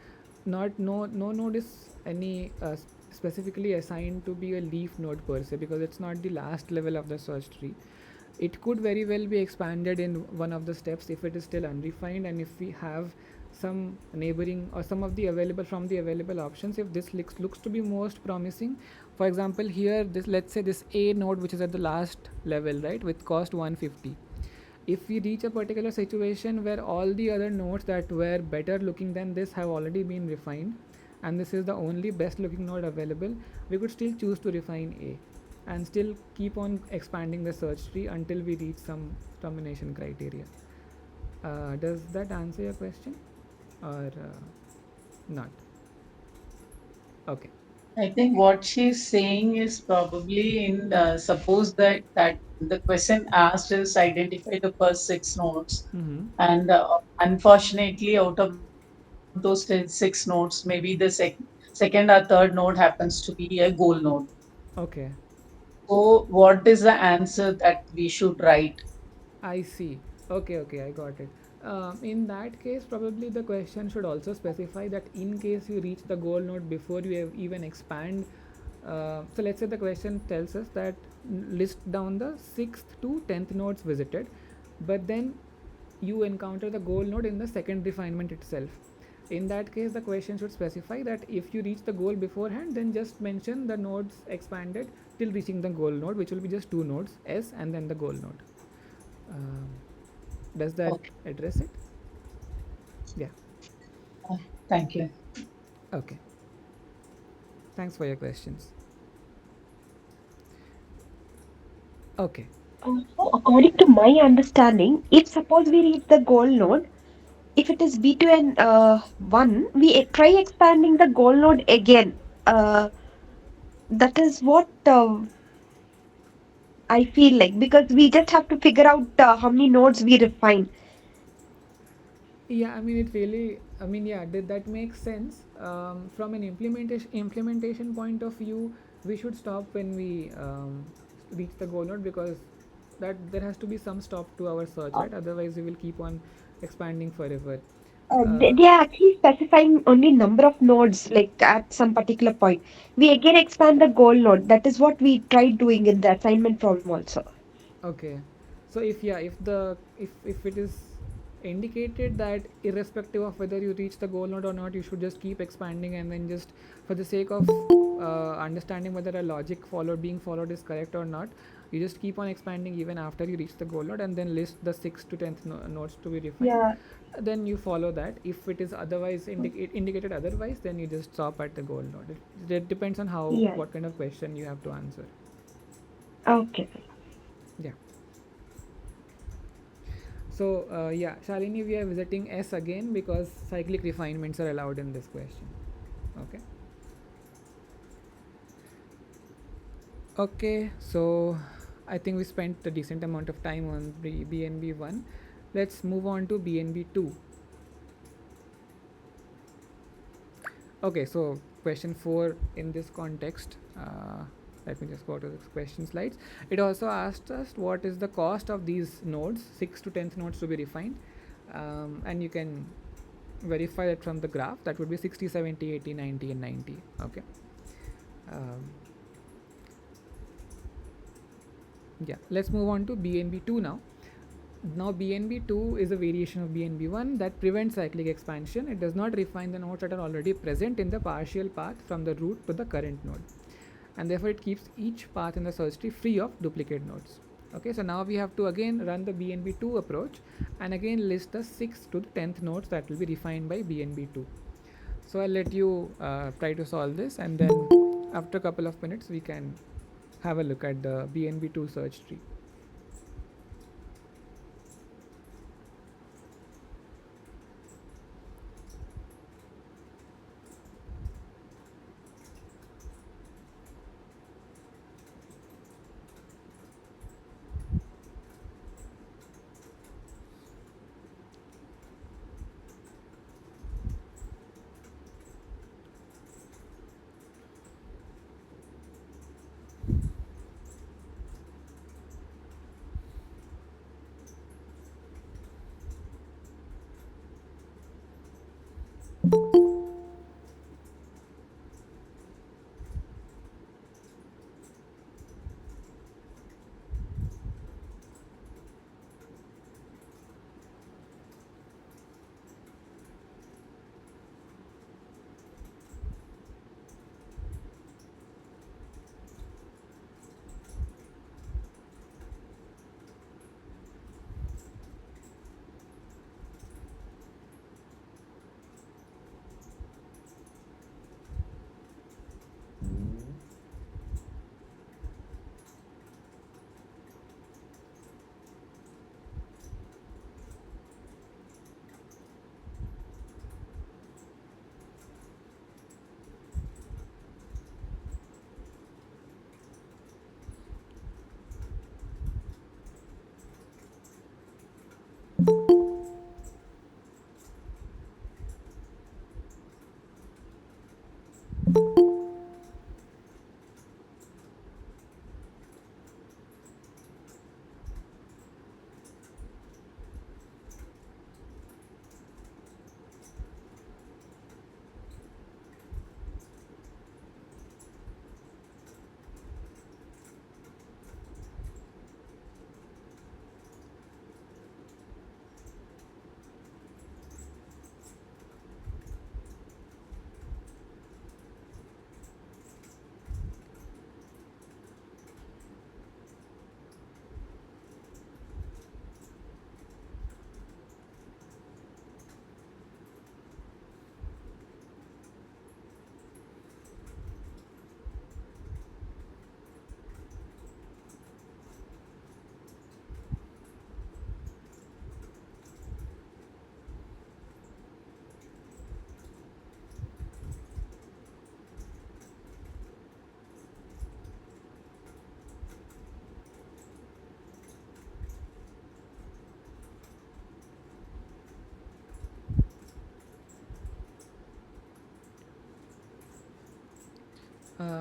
[SPEAKER 1] No node is any specifically assigned to be a leaf node per se, because it's not the last level of the search tree. It could very well be expanded in one of the steps if it is still unrefined, and if we have some neighboring or some of the available options, if this looks to be most promising. For example, here this, let's say this A node, which is at the last level, right, with cost 150. If we reach a particular situation where all the other nodes that were better looking than this have already been refined, and this is the only best looking node available, we could still choose to refine A and still keep on expanding the search tree until we reach some termination criteria. Does that answer your question or not? Okay.
[SPEAKER 4] I think what she's saying is probably in suppose that the question asked is identify the first six nodes,
[SPEAKER 1] Mm-hmm.
[SPEAKER 4] and unfortunately, out of those 6 nodes, maybe the second or third node happens to be a goal node.
[SPEAKER 1] Okay,
[SPEAKER 4] So, what is the answer that we should write?
[SPEAKER 1] I see. Okay, I got it. In that case, probably the question should also specify that in case you reach the goal node before you have even expand. So let's say the question tells us that list down the 6th to 10th nodes visited, but then you encounter the goal node in the second refinement itself. In that case, the question should specify that if you reach the goal beforehand, then just mention the nodes expanded till reaching the goal node, which will be just two nodes, S and then the goal node. Um, does that
[SPEAKER 4] Okay.
[SPEAKER 1] address it? Yeah.
[SPEAKER 4] Thank you.
[SPEAKER 1] Okay. Thanks for your questions. Okay.
[SPEAKER 3] So according to my understanding, if suppose we reach the goal node, if it is B2 and 1, we try expanding the goal node again. That is what I feel like, because we just have to figure out how many nodes we refine.
[SPEAKER 1] Yeah, I mean, yeah, that makes sense. From an implementation point of view, we should stop when we reach the goal node, because that there has to be some stop to our search, right? Otherwise, we will keep on expanding forever.
[SPEAKER 3] They are actually specifying only number of nodes, like at some particular point. We again expand the goal node. That is what we tried doing in the assignment problem also.
[SPEAKER 1] Okay, so if, yeah, if the if it is indicated that irrespective of whether you reach the goal node or not, you should just keep expanding, and then just for the sake of understanding whether a logic being followed is correct or not, you just keep on expanding even after you reach the goal node, and then list the 6th to 10th nodes to be refined.
[SPEAKER 3] Yeah.
[SPEAKER 1] Then you follow that. If it is otherwise indicated otherwise, then you just stop at the goal node. It depends on how
[SPEAKER 3] Yeah.
[SPEAKER 1] what kind of question you have to answer.
[SPEAKER 3] Okay.
[SPEAKER 1] Yeah. So yeah, Shalini, we are visiting S again because cyclic refinements are allowed in this question. Okay. Okay, so I think we spent a decent amount of time on BNB1. Let's move on to BNB2. Okay, so question 4 in this context. Let me just go to the question slides. It also asked us what is the cost of these nodes, 6th to 10th nodes to be refined, and you can verify that from the graph. That would be 60, 70, 80, 90, and 90. Okay. Yeah, let's move on to BNB2 now. Now BNB2 is a variation of BNB1 that prevents cyclic expansion. It does not refine the nodes that are already present in the partial path from the root to the current node, and therefore it keeps each path in the search tree free of duplicate nodes. Okay, so now we have to again run the BNB2 approach and again list the 6th to the 10th nodes that will be refined by BNB2. So I'll let you try to solve this, and then after a couple of minutes we can have a look at the BNB2 search tree.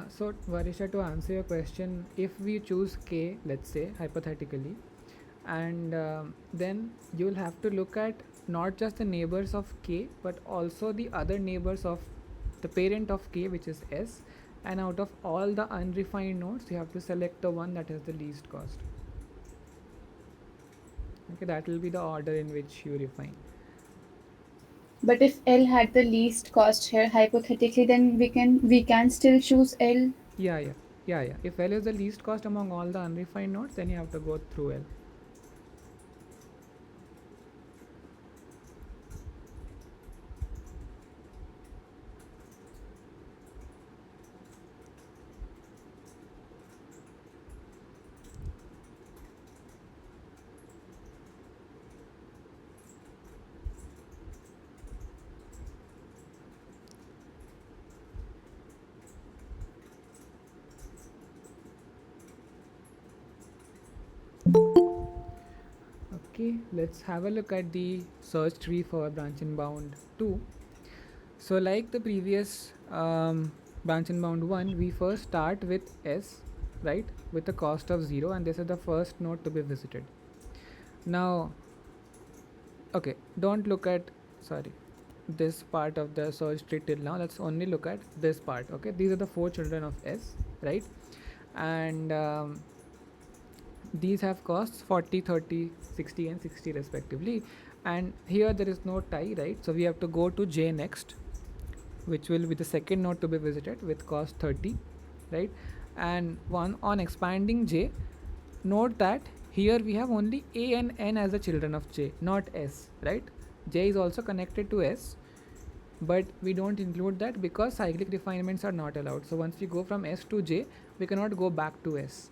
[SPEAKER 1] So Varisha, to answer your question, if we choose K, let's say hypothetically, and then you'll have to look at not just the neighbors of K but also the other neighbors of the parent of K, which is S, and out of all the unrefined nodes you have to select the one that has the least cost. Okay, that will be the order in which you refine.
[SPEAKER 7] But if L had the least cost here, hypothetically, then we can still choose L.
[SPEAKER 1] Yeah, yeah, yeah, yeah. If L is the least cost among all the unrefined nodes, then you have to go through L. Okay, let's have a look at the search tree for branch and bound 2. So like the previous branch and bound 1, we first start with S, right, with a cost of 0, and this is the first node to be visited. Now, okay, don't look at, sorry, this part of the search tree till now. Let's only look at this part. Okay, these are the 4 children of S, right, and these have costs 40, 30, 60 and 60 respectively, and here there is no tie, right, so we have to go to J next, which will be the second node to be visited with cost 30, right, and one on expanding J, note that here we have only A and N as the children of J, not S, right. J is also connected to S, but we don't include that because cyclic refinements are not allowed. So once we go from S to J, we cannot go back to S.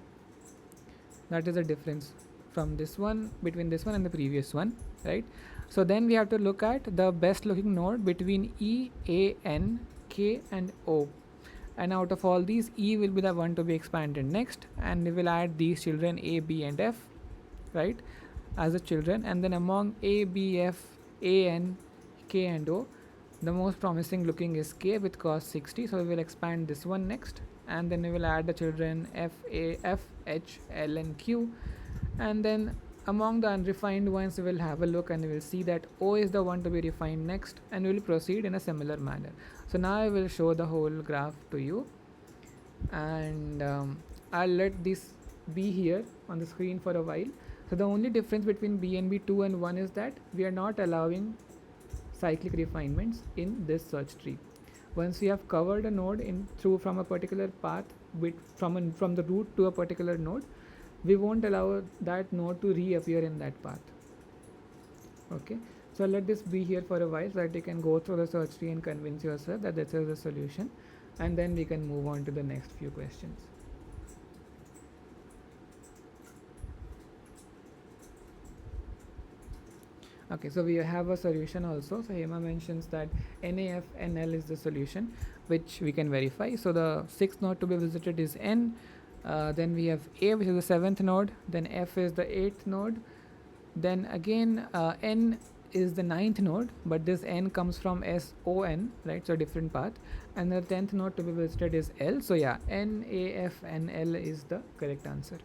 [SPEAKER 1] That is the difference from this one, between this one and the previous one, right. So then we have to look at the best looking node between E, A, N, K and O, and out of all these, E will be the one to be expanded next, and we will add these children A, B and F, right, as the children, and then among A, B, F, A, N, K and O, the most promising looking is K with cost 60, so we will expand this one next, and then we will add the children F, A, F, H, L and Q, and then among the unrefined ones we will have a look and we will see that O is the one to be refined next, and we will proceed in a similar manner. So now I will show the whole graph to you, and I'll let this be here on the screen for a while. So the only difference between BNB 2 and 1 is that we are not allowing cyclic refinements in this search tree. Once we have covered a node in through from a particular path from the root to a particular node, we won't allow that node to reappear in that path. Okay, so let this be here for a while so that you can go through the search tree and convince yourself that this is the solution, and then we can move on to the next few questions. Okay, so we have a solution also. So Hema mentions that NAFNL is the solution, which we can verify. So the sixth node to be visited is N. Then we have A, which is the seventh node. Then F is the eighth node. Then again N is the ninth node, but this N comes from SON, right? So different path. And the 10th node to be visited is L. So yeah, N, A, F and L is the correct answer.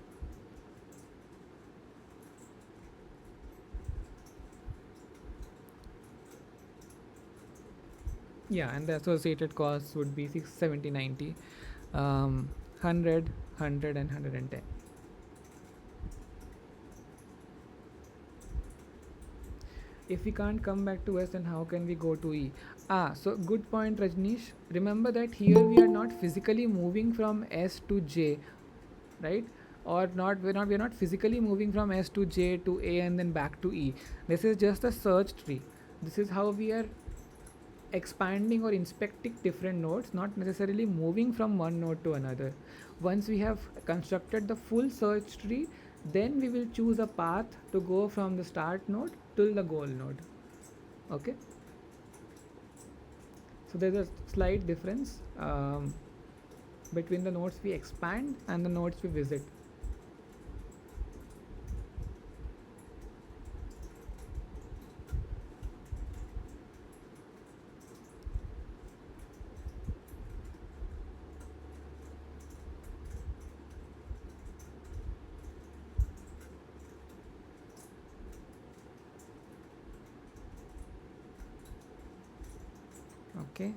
[SPEAKER 1] Yeah, and the associated costs would be 6, 70, 90, 100, 100 and 110. If we can't come back to S, then how can we go to E? So good point, Rajneesh. Remember that here we are not physically moving from S to J, right? Or not, we're not physically moving from S to J to A and then back to E. This is just a search tree. This is how we are expanding or inspecting different nodes, not necessarily moving from one node to another. Once we have constructed the full search tree, then we will choose a path to go from the start node till the goal node. Okay, so there's a slight difference between the nodes we expand and the nodes we visit. Okay,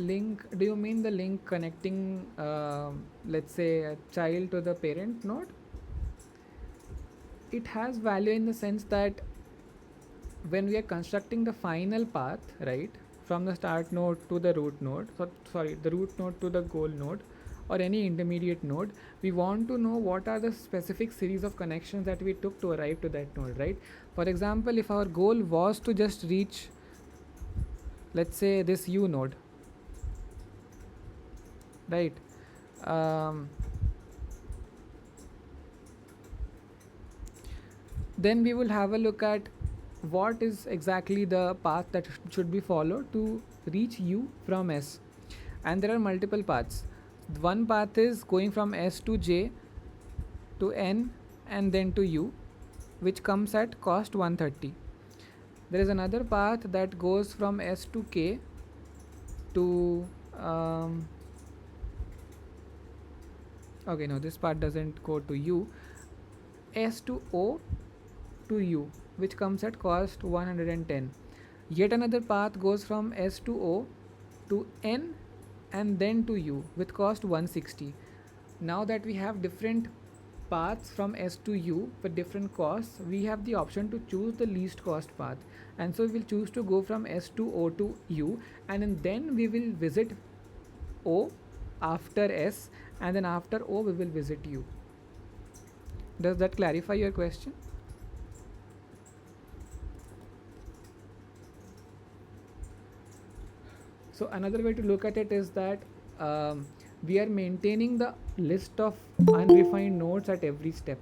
[SPEAKER 1] Link, do you mean the link connecting let's say a child to the parent node? It has value in the sense that when we are constructing the final path, right, from the start node to the root node, the root node to the goal node or any intermediate node, we want to know what are the specific series of connections that we took to arrive to that node, right? For example, if our goal was to just reach, let's say, this U node, right? Then we will have a look at what is exactly the path that should be followed to reach U from S. And there are multiple paths. One path is going from S to J to N and then to U, which comes at cost 130. There is another path that goes from S to K to okay, no, this part doesn't go to U. S to O to U, which comes at cost 110. Yet another path goes from S to O to N and then to U with cost 160. Now that we have different paths from S to U for different costs, we have the option to choose the least cost path, and so we will choose to go from S to O to U, and then we will visit O after S, and then after O we will visit U. Does that clarify your question? So another way to look at it is that we are maintaining the list of unrefined nodes at every step.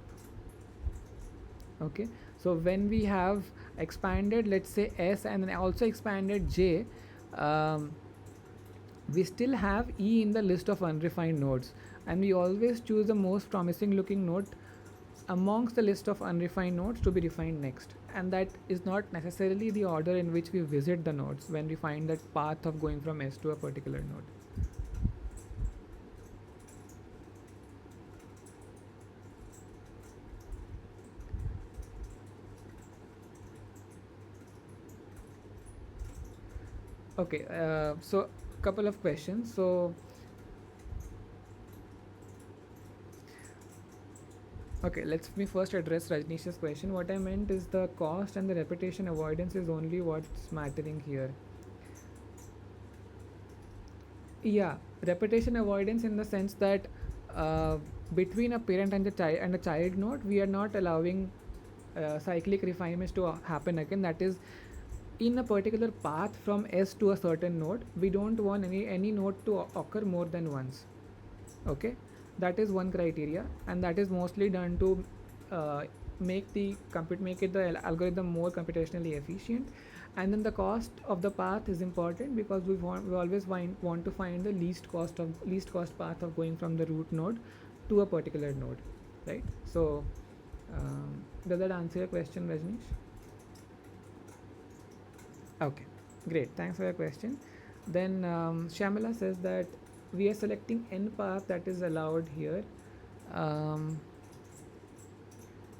[SPEAKER 1] Okay, so when we have expanded, let's say, S and then also expanded J, we still have E in the list of unrefined nodes, and we always choose the most promising looking node amongst the list of unrefined nodes to be refined next, and that is not necessarily the order in which we visit the nodes when we find that path of going from S to a particular node. Okay, so couple of questions. So okay, let's me first address Rajnish's question. What I meant is the cost and the repetition avoidance is only what's mattering here. Yeah, repetition avoidance in the sense that between a parent and a child node, we are not allowing cyclic refinements to happen again. That is, in a particular path from S to a certain node, we don't want any node to occur more than once. Okay, that is one criteria, and that is mostly done to make it the algorithm more computationally efficient. And then the cost of the path is important because we always want to find the least cost path of going from the root node to a particular node, right? So does that answer your question, Rajnish? Okay, great, thanks for your question. Then Shyamala says that we are selecting n path that is allowed here.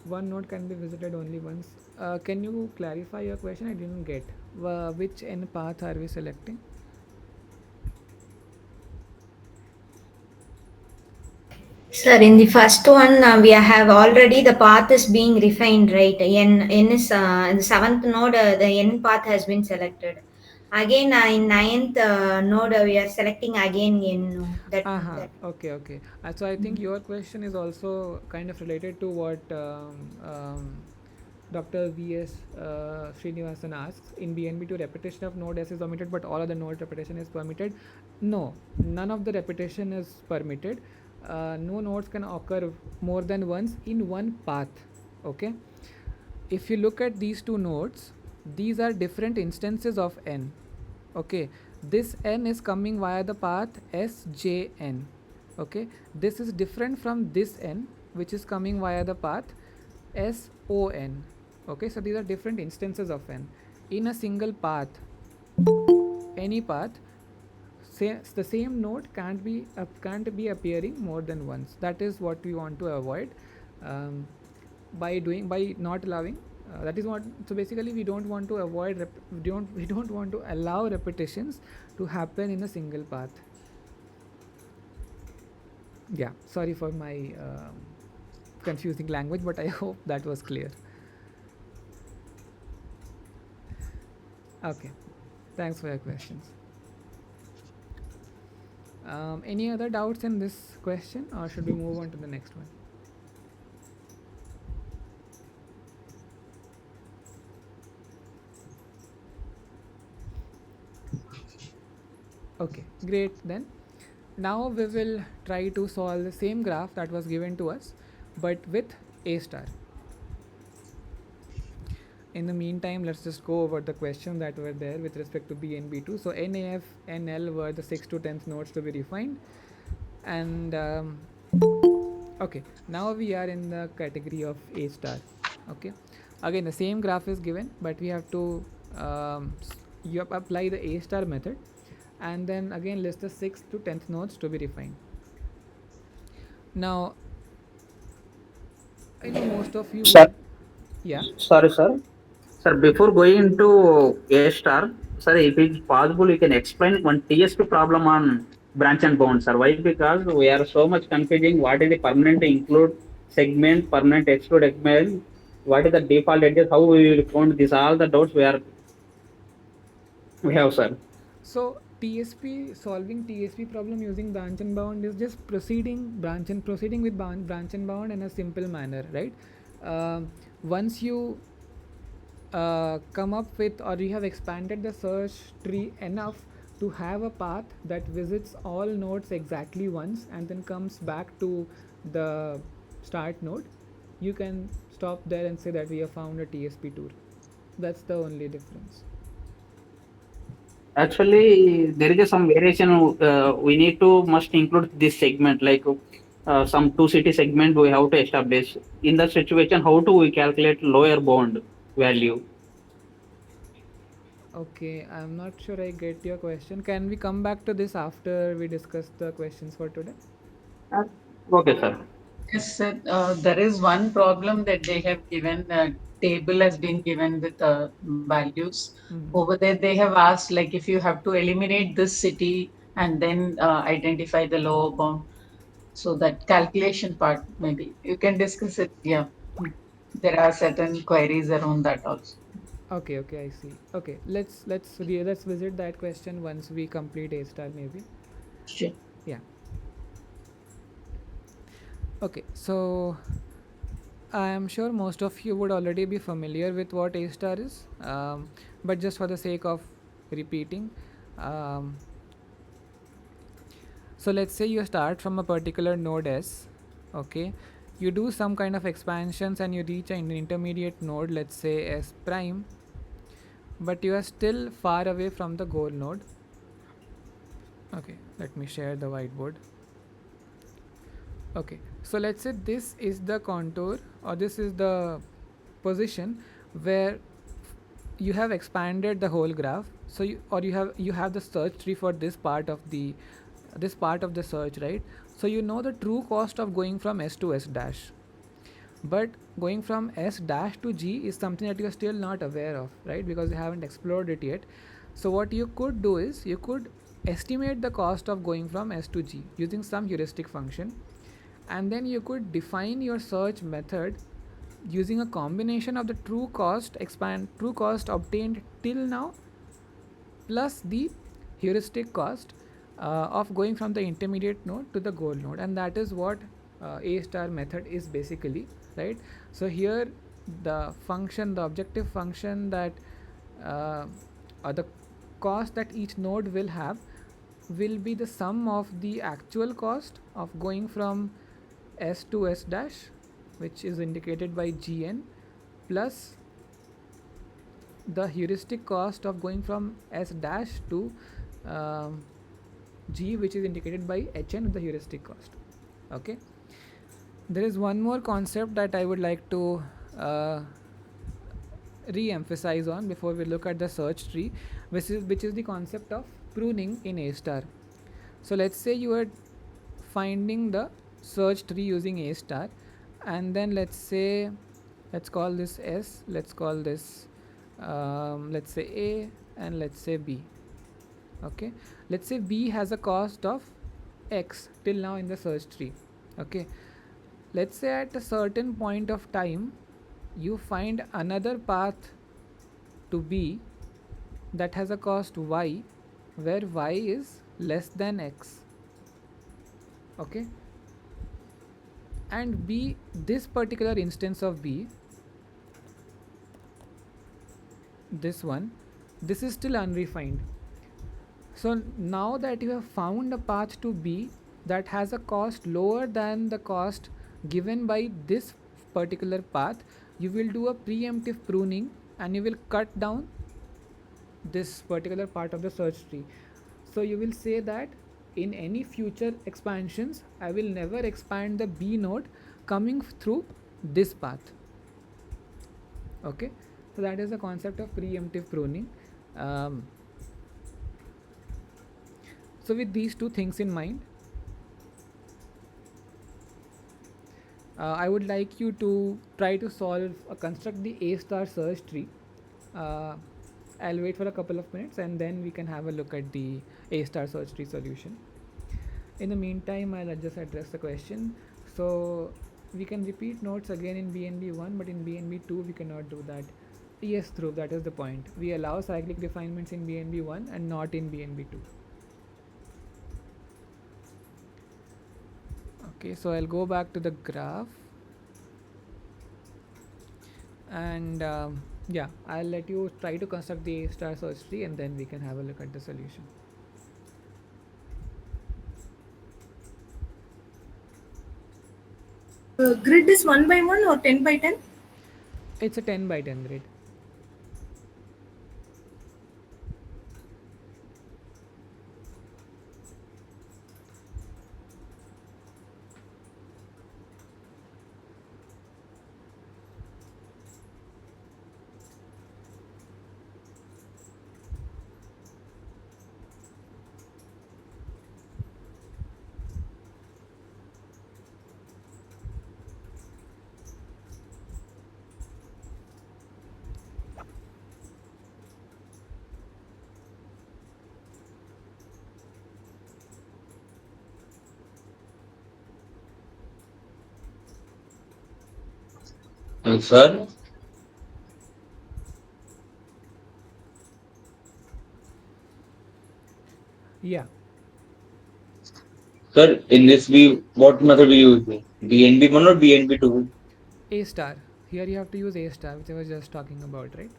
[SPEAKER 1] One node can be visited only once. Can you clarify your question? I didn't get which n path are we selecting?
[SPEAKER 6] Sir, in the first one, we have already the path is being refined, right? N is in the seventh node, the N path has been selected. Again, in ninth node, we are selecting again N. That.
[SPEAKER 1] Okay. So I think your question is also kind of related to what Dr. V.S. Srinivasan asks. In BNB2, repetition of node S is omitted, but all other node repetition is permitted. No, none of the repetition is permitted. No nodes can occur more than once in one path. Okay, if you look at these two nodes, these are different instances of n. Okay, this n is coming via the path sjn. Okay, this is different from this n, which is coming via the path son. Okay, so these are different instances of n in a single path. Any path, the same node can't be appearing more than once. That is what we want to avoid by not allowing that is what. So basically, we don't want to avoid. We don't want to allow repetitions to happen in a single path. Yeah, sorry for my confusing language, but I hope that was clear. Okay, thanks for your questions. Any other doubts in this question, or should we move on to the next one? Okay, great then. Now we will try to solve the same graph that was given to us, but with A star. In the meantime, let's just go over the questions that were there with respect to B and B2. So NAF and L were the 6 to 10th nodes to be refined. And okay, now we are in the category of A star. Okay, again the same graph is given, but we have to you apply the A star method, and then again list the 6th to 10th nodes to be refined. Now I know most of you
[SPEAKER 8] Sir,
[SPEAKER 1] would, yeah.
[SPEAKER 8] sorry, sir. Sir, before going to A star, sir, if it's possible, you can explain one TSP problem on branch and bound, sir. Why? Because we are so much confusing. What is the permanent include segment, permanent exclude segment? What is the default edges? How we will count this? All the doubts we have, sir.
[SPEAKER 1] So TSP, solving TSP problem using branch and bound is just proceeding with branch and bound in a simple manner, right? Once you come up with, or you have expanded the search tree enough to have a path that visits all nodes exactly once and then comes back to the start node, you can stop there and say that we have found a TSP tour. That's the only difference.
[SPEAKER 8] Actually, there is some variation. We need to must include this segment, like some two city segment we have to establish. In that situation, how do we calculate lower bound value?
[SPEAKER 1] Okay, I'm not sure I get your question. Can we come back to this after we discuss the questions for today?
[SPEAKER 8] Uh, Okay, sir.
[SPEAKER 4] Yes, sir. There is one problem that they have given. A table has been given with values.
[SPEAKER 1] Mm-hmm.
[SPEAKER 4] Over there, they have asked like if you have to eliminate this city and then identify the lower bound. So that calculation part, maybe you can discuss it. Yeah, there are certain queries around that also.
[SPEAKER 1] Okay, okay, I see. Okay, let's visit that question once we complete A star maybe.
[SPEAKER 4] Sure.
[SPEAKER 1] Yeah. Okay, so I am sure most of you would already be familiar with what A star is, but just for the sake of repeating, um, so let's say you start from a particular node S, okay, you do some kind of expansions and you reach an intermediate node, let's say S prime, but you are still far away from the goal node. Okay, let me share the whiteboard. Okay, so let's say this is the contour, or this is the position where you have expanded the whole graph. So you have the search tree for this part of the search, right? So you know the true cost of going from S to S dash, but going from S dash to G is something that you are still not aware of, right? Because you haven't explored it yet. So what you could do is you could estimate the cost of going from S to G using some heuristic function, and then you could define your search method using a combination of the true cost obtained till now plus the heuristic cost of going from the intermediate node to the goal node, and that is what A star method is basically, right? So here the objective function that or the cost that each node will have will be the sum of the actual cost of going from S to S dash, which is indicated by Gn, plus the heuristic cost of going from S dash to G, which is indicated by Hn with the heuristic cost. Okay, there is one more concept that I would like to re-emphasize on before we look at the search tree, which is the concept of pruning in A star. So let's say you are finding the search tree using A star, and then let's say Let's call this S, let's call this let's say A, and let's say B. Okay, let's say B has a cost of X till now in the search tree. Okay, let's say at a certain point of time you find another path to B that has a cost Y, where Y is less than X. Okay, and B, this particular instance of B, this one, this is still unrefined. So now that you have found a path to B that has a cost lower than the cost given by this particular path, you will do a preemptive pruning and you will cut down this particular part of the search tree. So you will say that in any future expansions, I will never expand the B node coming through this path. Okay, so that is the concept of preemptive pruning. So with these two things in mind, I would like you to try to solve construct the A star search tree. I'll wait for a couple of minutes and then we can have a look at the A star search tree solution. In the meantime, I'll just address the question. So we can repeat nodes again in BNB1, but in BNB2 we cannot do that. Yes, Dhruv, that is the point. We allow cyclic refinements in BNB1 and not in BNB2. Okay, so I'll go back to the graph and yeah, I'll let you try to construct the A star search tree and then we can have a look at the solution.
[SPEAKER 2] Grid is 1 by 1 or 10 by 10?
[SPEAKER 1] It's a 10 by 10 grid.
[SPEAKER 9] Sir,
[SPEAKER 1] Yeah,
[SPEAKER 9] sir, in this we what method we use? BNB1 or BNB2?
[SPEAKER 1] A star. Here you have to use A star, which I was just talking about, right?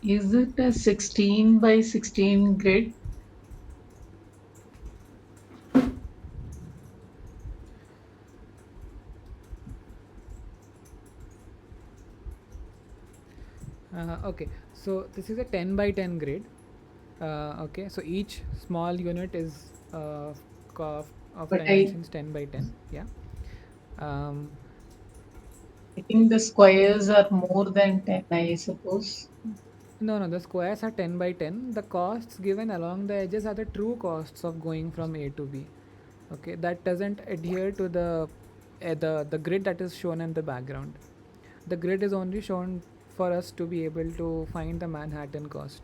[SPEAKER 4] Is it a 16 by 16 grid?
[SPEAKER 1] Okay, so this is a 10 by 10 grid. Okay, so each small unit is of
[SPEAKER 4] But
[SPEAKER 1] dimensions 10 by 10. Yeah. Um,
[SPEAKER 4] I think the squares are more than 10, I suppose.
[SPEAKER 1] no, the squares are 10 by 10. The costs given along the edges are the true costs of going from A to B. Okay, that doesn't adhere to the grid that is shown in the background. The grid is only shown for us to be able to find the Manhattan cost.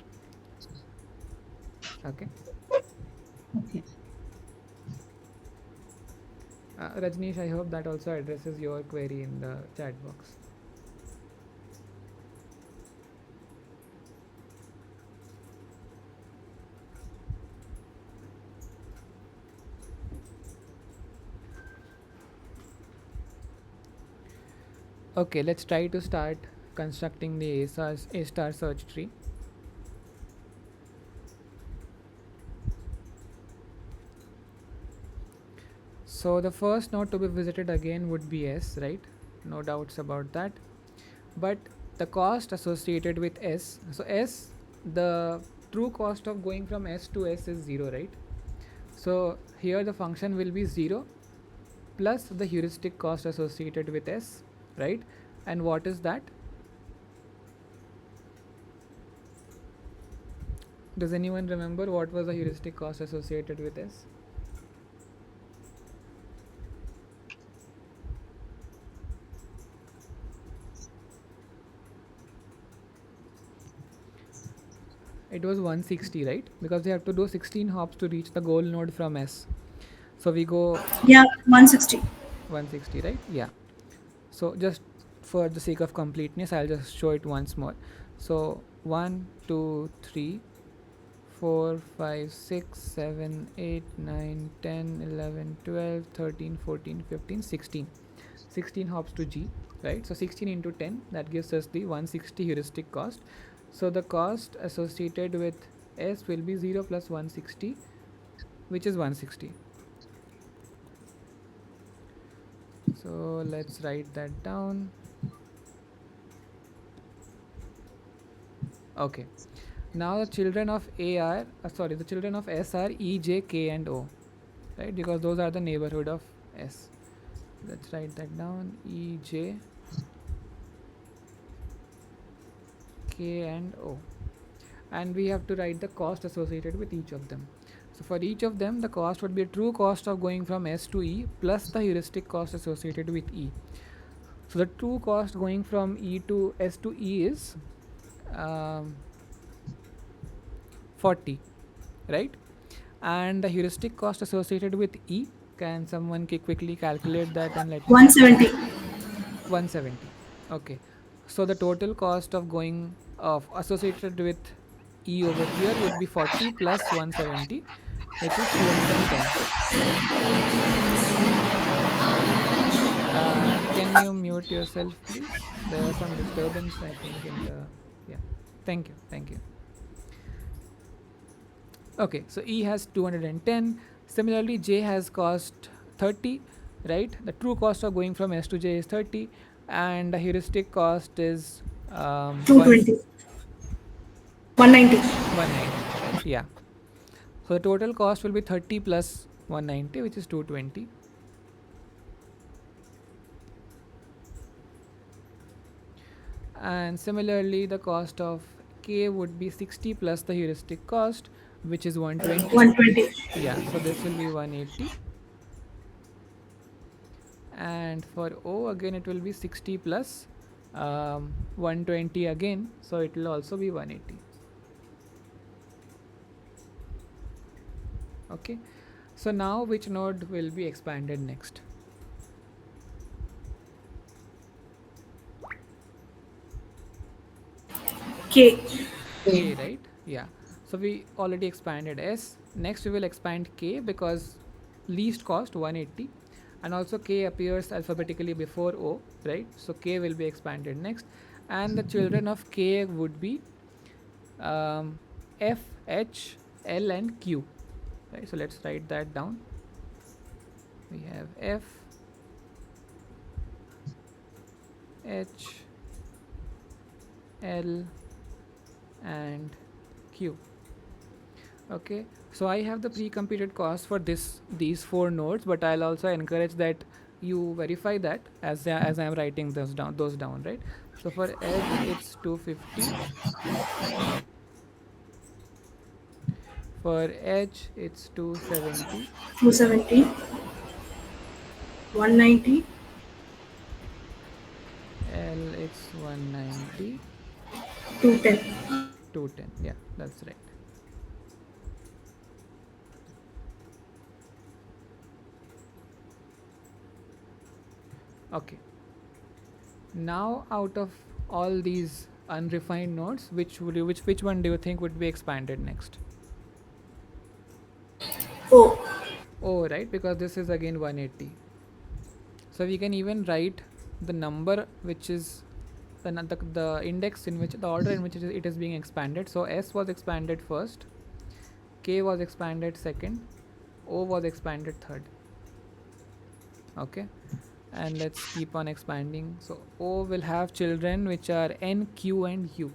[SPEAKER 1] Okay.
[SPEAKER 4] Okay.
[SPEAKER 1] Rajneesh, I hope that also addresses your query in the chat box. Okay, let's try to start constructing the A star search tree. So the first node to be visited again would be S, right? No doubts about that. But the cost associated with S, so S, the true cost of going from S to S is 0, right? So here the function will be 0 plus the heuristic cost associated with S, right? And what is that? Does anyone remember what was the heuristic cost associated with S? It was 160, right? Because they have to do 16 hops to reach the goal node from S. So we go
[SPEAKER 2] Yeah, 160.
[SPEAKER 1] 160, right? Yeah. So just for the sake of completeness, I'll just show it once more. So 1, 2, 3, 4, 5, 6, 7, 8, 9, 10, 11, 12, 13, 14, 15, 16. 16 hops to G, right? So 16 into 10, that gives us the 160 heuristic cost. So the cost associated with S will be 0 plus 160, which is 160. So let's write that down. Okay. Now the children of A are, the children of S are E, J, K and O, right? Because those are the neighborhood of S. Let's write that down. E, J, K and O. And we have to write the cost associated with each of them. So for each of them, the cost would be a true cost of going from S to E plus the heuristic cost associated with E. So the true cost going from E to S to E is 40, right? And the heuristic cost associated with E, can someone quickly calculate that and let me know?
[SPEAKER 2] 170.
[SPEAKER 1] 170. Okay. So the total cost of going of associated with E over here would be 40 plus 170, which is 210. Can you mute yourself, please? There was some disturbance, I think, in the. Yeah. Thank you. Thank you. Okay, so E has 210. Similarly, J has cost 30, right? The true cost of going from S to J is 30, and the heuristic cost is
[SPEAKER 2] 220. 190.
[SPEAKER 1] 190, right? Yeah. So the total cost will be 30 plus 190, which is 220. And similarly, the cost of K would be 60 plus the heuristic cost, which is 120.
[SPEAKER 2] 120.
[SPEAKER 1] Yeah, so this will be 180. And for O, again it will be 60 plus 120 again, so it will also be 180. Okay, so now which node will be expanded next?
[SPEAKER 2] K.
[SPEAKER 1] K, right? Yeah, so we already expanded S. Next we will expand K because least cost 180, and also K appears alphabetically before O, right? So K will be expanded next, and the children of K would be F, H, L and Q, right? So let's write that down. We have F, H, L and Q. Okay, so I have the pre-computed cost for these 4 nodes, but I'll also encourage that you verify that as I am writing those down, right? So for edge it's 250, for edge it's 270,
[SPEAKER 2] 270, 190,
[SPEAKER 1] L it's 190,
[SPEAKER 2] 210.
[SPEAKER 1] 210. Yeah, that's right. Okay, now out of all these unrefined nodes, which one do you think would be expanded next?
[SPEAKER 2] Oh,
[SPEAKER 1] Oh, right, because this is again 180. So we can even write the number which is the index in which the order in which it is being expanded. So S was expanded first, K was expanded second, O was expanded third. Okay, and let's keep on expanding. So O will have children which are N, Q and U.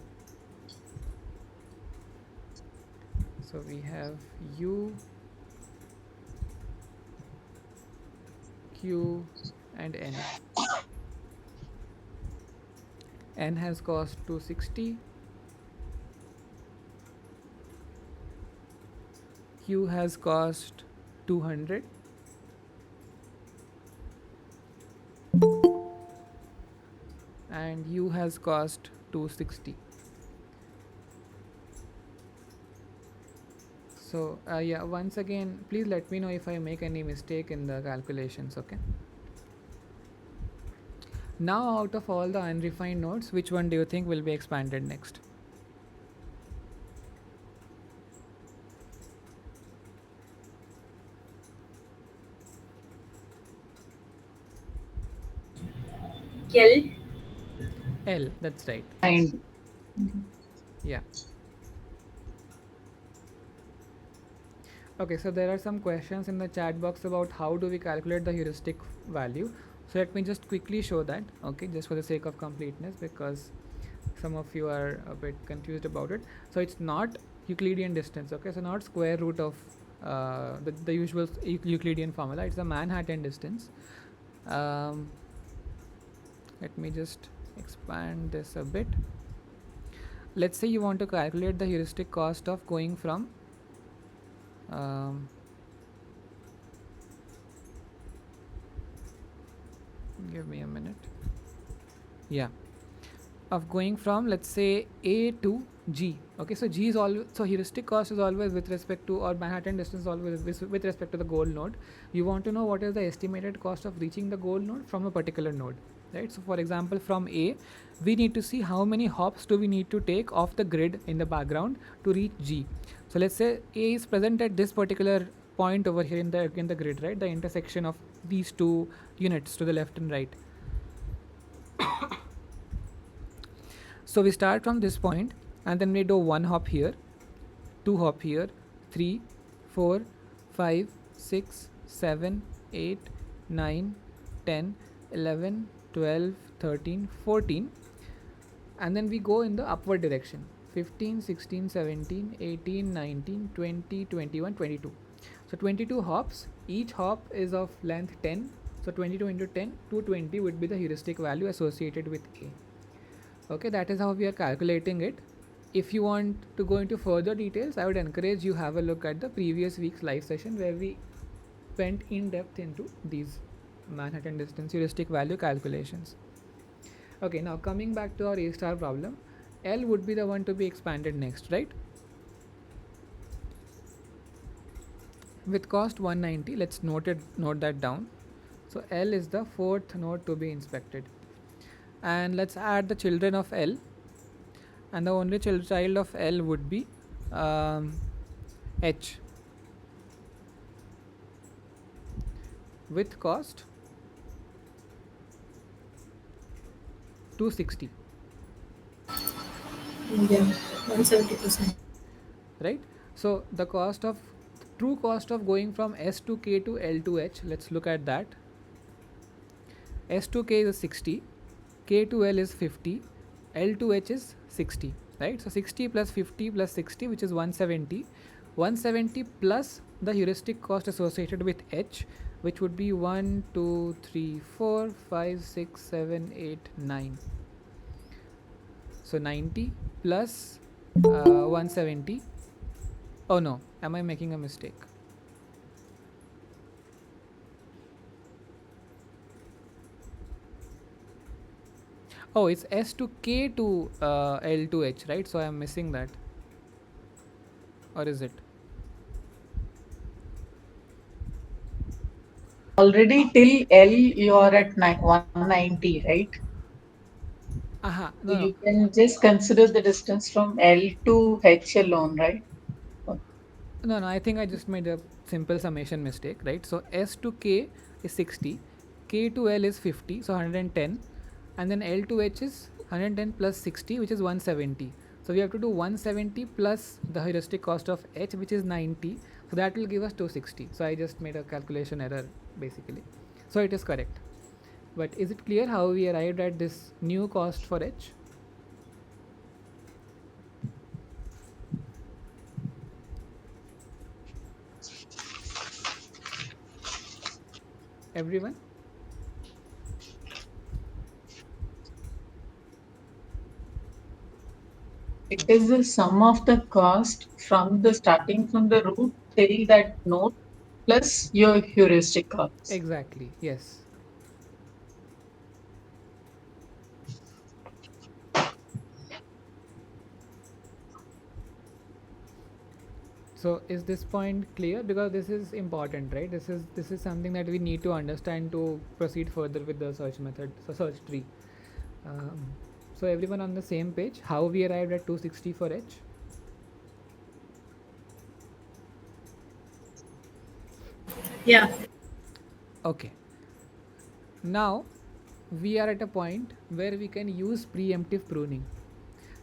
[SPEAKER 1] So we have U, Q and N. N has cost 260, Q has cost 200, and U has cost 260. So yeah, once again please let me know if I make any mistake in the calculations. Okay, now out of all the unrefined nodes, which one do you think will be expanded next?
[SPEAKER 2] L.
[SPEAKER 1] L, that's right.
[SPEAKER 4] And
[SPEAKER 1] Yeah. Okay, so there are some questions in the chat box about how do we calculate the heuristic value. So let me just quickly show that, okay, just for the sake of completeness, because some of you are a bit confused about it. So it's not Euclidean distance, okay, so not square root of the usual Euclidean formula. It's the Manhattan distance. Let me just expand this a bit. Let's say you want to calculate the heuristic cost of going from give me a minute. Yeah, of going from, let's say, A to G. Okay, so G is always, so heuristic cost is always with respect to, or Manhattan distance is always with respect to the goal node. You want to know what is the estimated cost of reaching the goal node from a particular node, right? So for example, from A, we need to see how many hops do we need to take off the grid in the background to reach G. So let's say A is present at this particular point over here in the grid, right? The intersection of these two units to the left and right. So we start from this point and then we do 1 hop here, 2 hop here, 3, 4, 5, 6, 7, 8, 9, 10, 11, 12, 13, 14, and then we go in the upward direction, 15, 16, 17, 18, 19, 20, 21, 22. So 22 hops, each hop is of length 10, so 22 into 10, 220 would be the heuristic value associated with A. Okay, that is how we are calculating it. If you want to go into further details, I would encourage you have a look at the previous week's live session where we went in depth into these Manhattan distance heuristic value calculations. Okay, now coming back to our A star problem, L would be the one to be expanded next, right? With cost 190, let's note that down. So L is the 4th node to be inspected. And let's add the children of L, and the only child of L would be H, with cost 260.
[SPEAKER 2] Yeah, 170%.
[SPEAKER 1] right? So the true cost of going from S to K to L to H, let's look at that. S to K is 60, K to L is 50, L to H is 60, right? So 60 plus 50 plus 60, which is 170. 170 plus the heuristic cost associated with H, which would be 1, 2, 3, 4, 5, 6, 7, 8, 9. So 90 plus 170. Oh no, am I making a mistake? Oh, it's S to K to L to H, right? So I am missing that. Or is it?
[SPEAKER 4] Already till L, you are at 190, right?
[SPEAKER 1] Aha,
[SPEAKER 4] So
[SPEAKER 1] no, no.
[SPEAKER 4] you can just consider the distance from L to H alone, right?
[SPEAKER 1] No, no, I think I just made a simple summation mistake, right? So S to K is 60, K to L is 50, so 110, and then L to H is 110 plus 60, which is 170. So we have to do 170 plus the heuristic cost of H, which is 90. So that will give us 260. So I just made a calculation error basically. So it is correct. But is it clear how we arrived at this new cost for H? Everyone?
[SPEAKER 4] It is the sum of the cost from the starting from the root till that node plus your heuristic cost.
[SPEAKER 1] Exactly, yes. So is this point clear? Because this is important, right? This is something that we need to understand to proceed further with the search method, so search tree. Um, so everyone on the same page, how we arrived at 260 for H?
[SPEAKER 2] Yeah.
[SPEAKER 1] Okay. Now we are at a point where we can use preemptive pruning.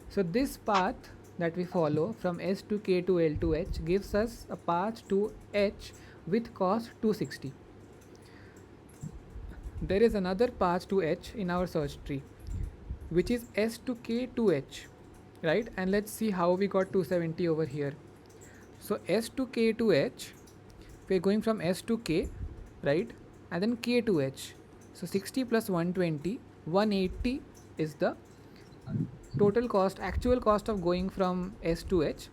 [SPEAKER 1] So this path that we follow from S to K to L to H gives us a path to H with cost 260. There is another path to H in our search tree, which is S to K to H, right? And let's see how we got 270 over here. So S to K to H, we're going from S to K, right? And then K to H. So 60 plus 120, 180 is the total cost, actual cost of going from S to H.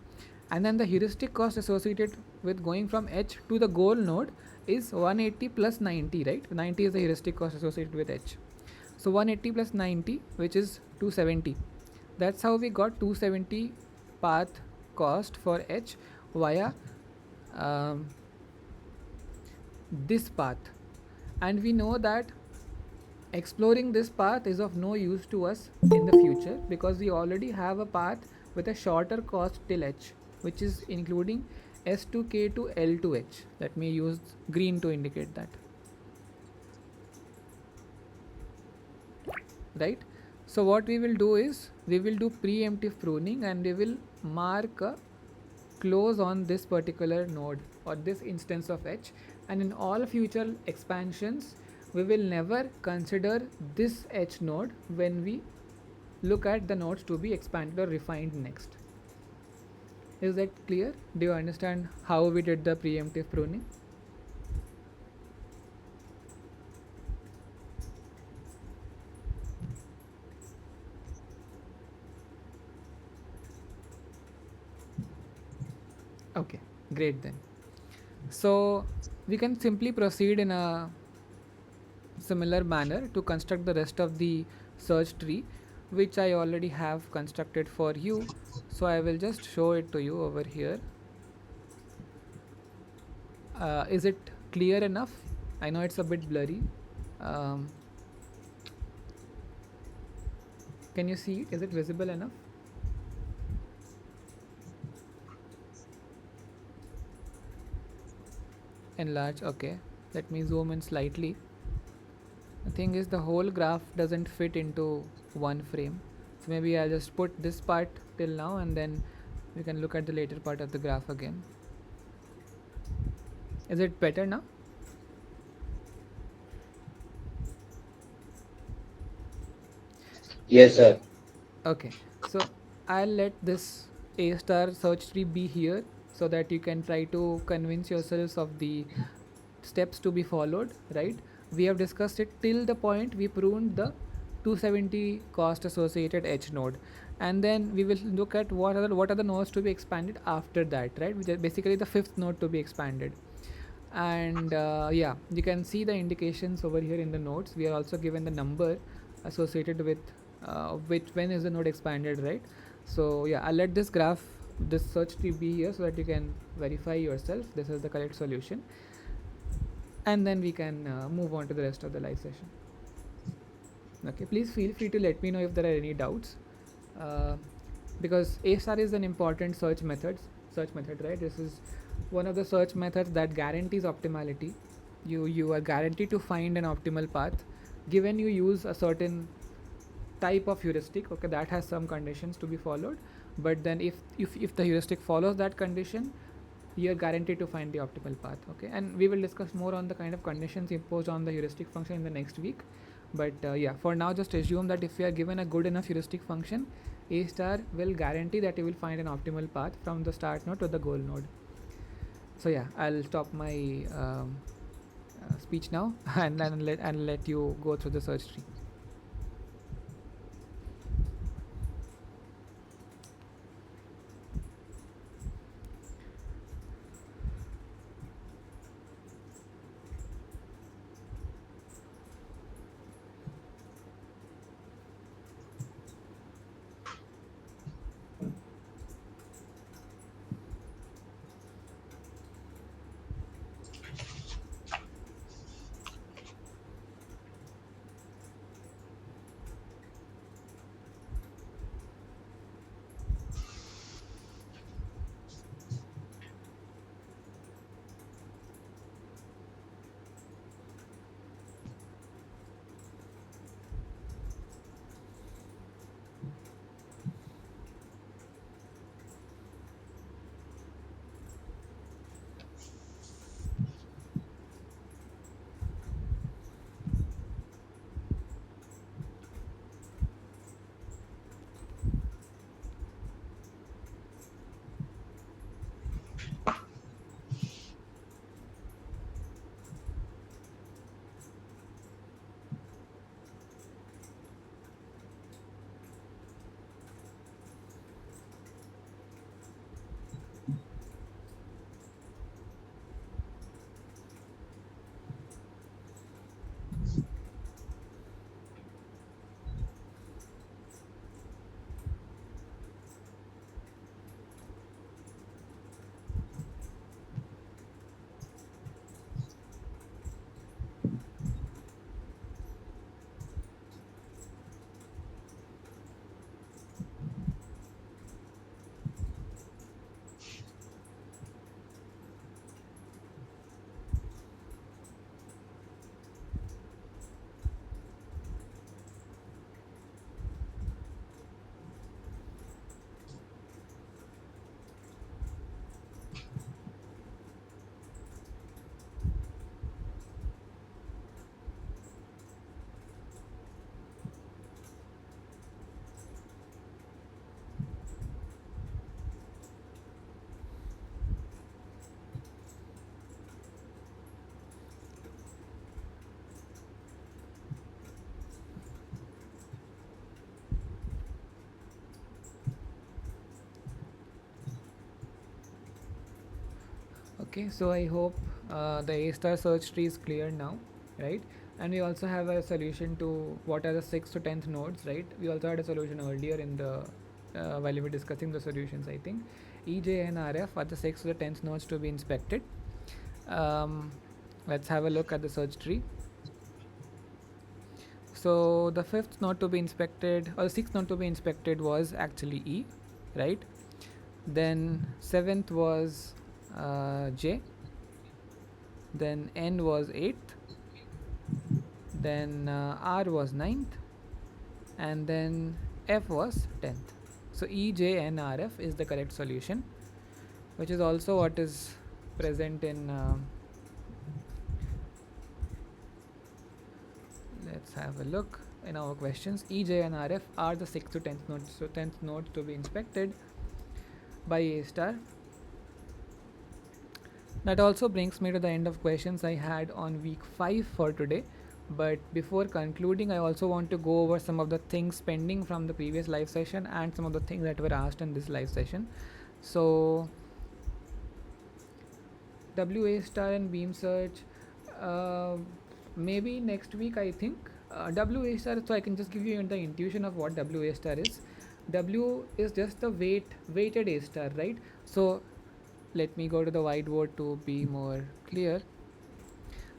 [SPEAKER 1] And then the heuristic cost associated with going from H to the goal node is 180 plus 90, right? 90 is the heuristic cost associated with H. So 180 plus 90, which is 270. That's how we got 270 path cost for H via um, this path. And we know that exploring this path is of no use to us in the future because we already have a path with a shorter cost till H, which is including S to K to L to H. Let me use green to indicate that. Right? So what we will do is we will do preemptive pruning and we will mark a close on this particular node or this instance of H, and in all future expansions we will never consider this H node when we look at the nodes to be expanded or refined next. Is that clear? Do you understand how we did the preemptive pruning? Okay, great then. So we can simply proceed in a similar manner to construct the rest of the search tree, which I already have constructed for you. So I will just show it to you over here. Is it clear enough? I know it's a bit blurry. Um, can you see it? Is it visible enough? Enlarge. Okay, let me zoom in slightly. The thing is the whole graph doesn't fit into one frame, So maybe I'll just put this part till now, and then we can look at the later part of the graph again. Is it better now?
[SPEAKER 9] Yes, sir.
[SPEAKER 1] Okay, so I'll let this A star search tree be here so that you can try to convince yourselves of the steps to be followed, right? We have discussed it till the point we pruned the 270 cost associated H node, and then we will look at what are the nodes to be expanded after that, right? Which is basically the fifth node to be expanded. And yeah, you can see the indications over here in the nodes. We are also given the number associated with which when is the node expanded, right? So yeah, I'll let this graph, this search tree be here so that you can verify yourself this is the correct solution, and then we can move on to the rest of the live session. Okay, please feel free to let me know if there are any doubts, uh, because A star is an important search method, right? This is one of the search methods that guarantees optimality. You are guaranteed to find an optimal path given you use a certain type of heuristic, okay, that has some conditions to be followed, but then if the heuristic follows that condition, you are guaranteed to find the optimal path, okay. And we will discuss more on the kind of conditions imposed on the heuristic function in the next week, but yeah, for now just assume that if you are given a good enough heuristic function, A star will guarantee that you will find an optimal path from the start node to the goal node. So yeah, I'll stop my speech now and let you go through the search tree. Okay, so I hope the A star search tree is clear now, right? And we also have a solution to what are the 6th to 10th nodes, right? We also had a solution earlier in the while we were discussing the solutions, I think. E, J, and RF are the 6th to the 10th nodes to be inspected. Let's have a look at the search tree. So the 5th node to be inspected, or the 6th node to be inspected was actually E, right? Then 7th was J, then N was 8th, then R was 9th, and then F was 10th. So E, J, N, R, F is the correct solution, which is also what is present in let's have a look in our questions. E, J, and R, F are the 6th to 10th nodes. So 10th nodes to be inspected by A star. That also brings me to the end of questions I had on week 5 for today. But before concluding, I also want to go over some of the things pending from the previous live session and some of the things that were asked in this live session. So WA star and beam search, maybe next week I think. WA star, so I can just give you the intuition of what WA star is. W is just the weighted A star, right? So let me go to the whiteboard to be more clear.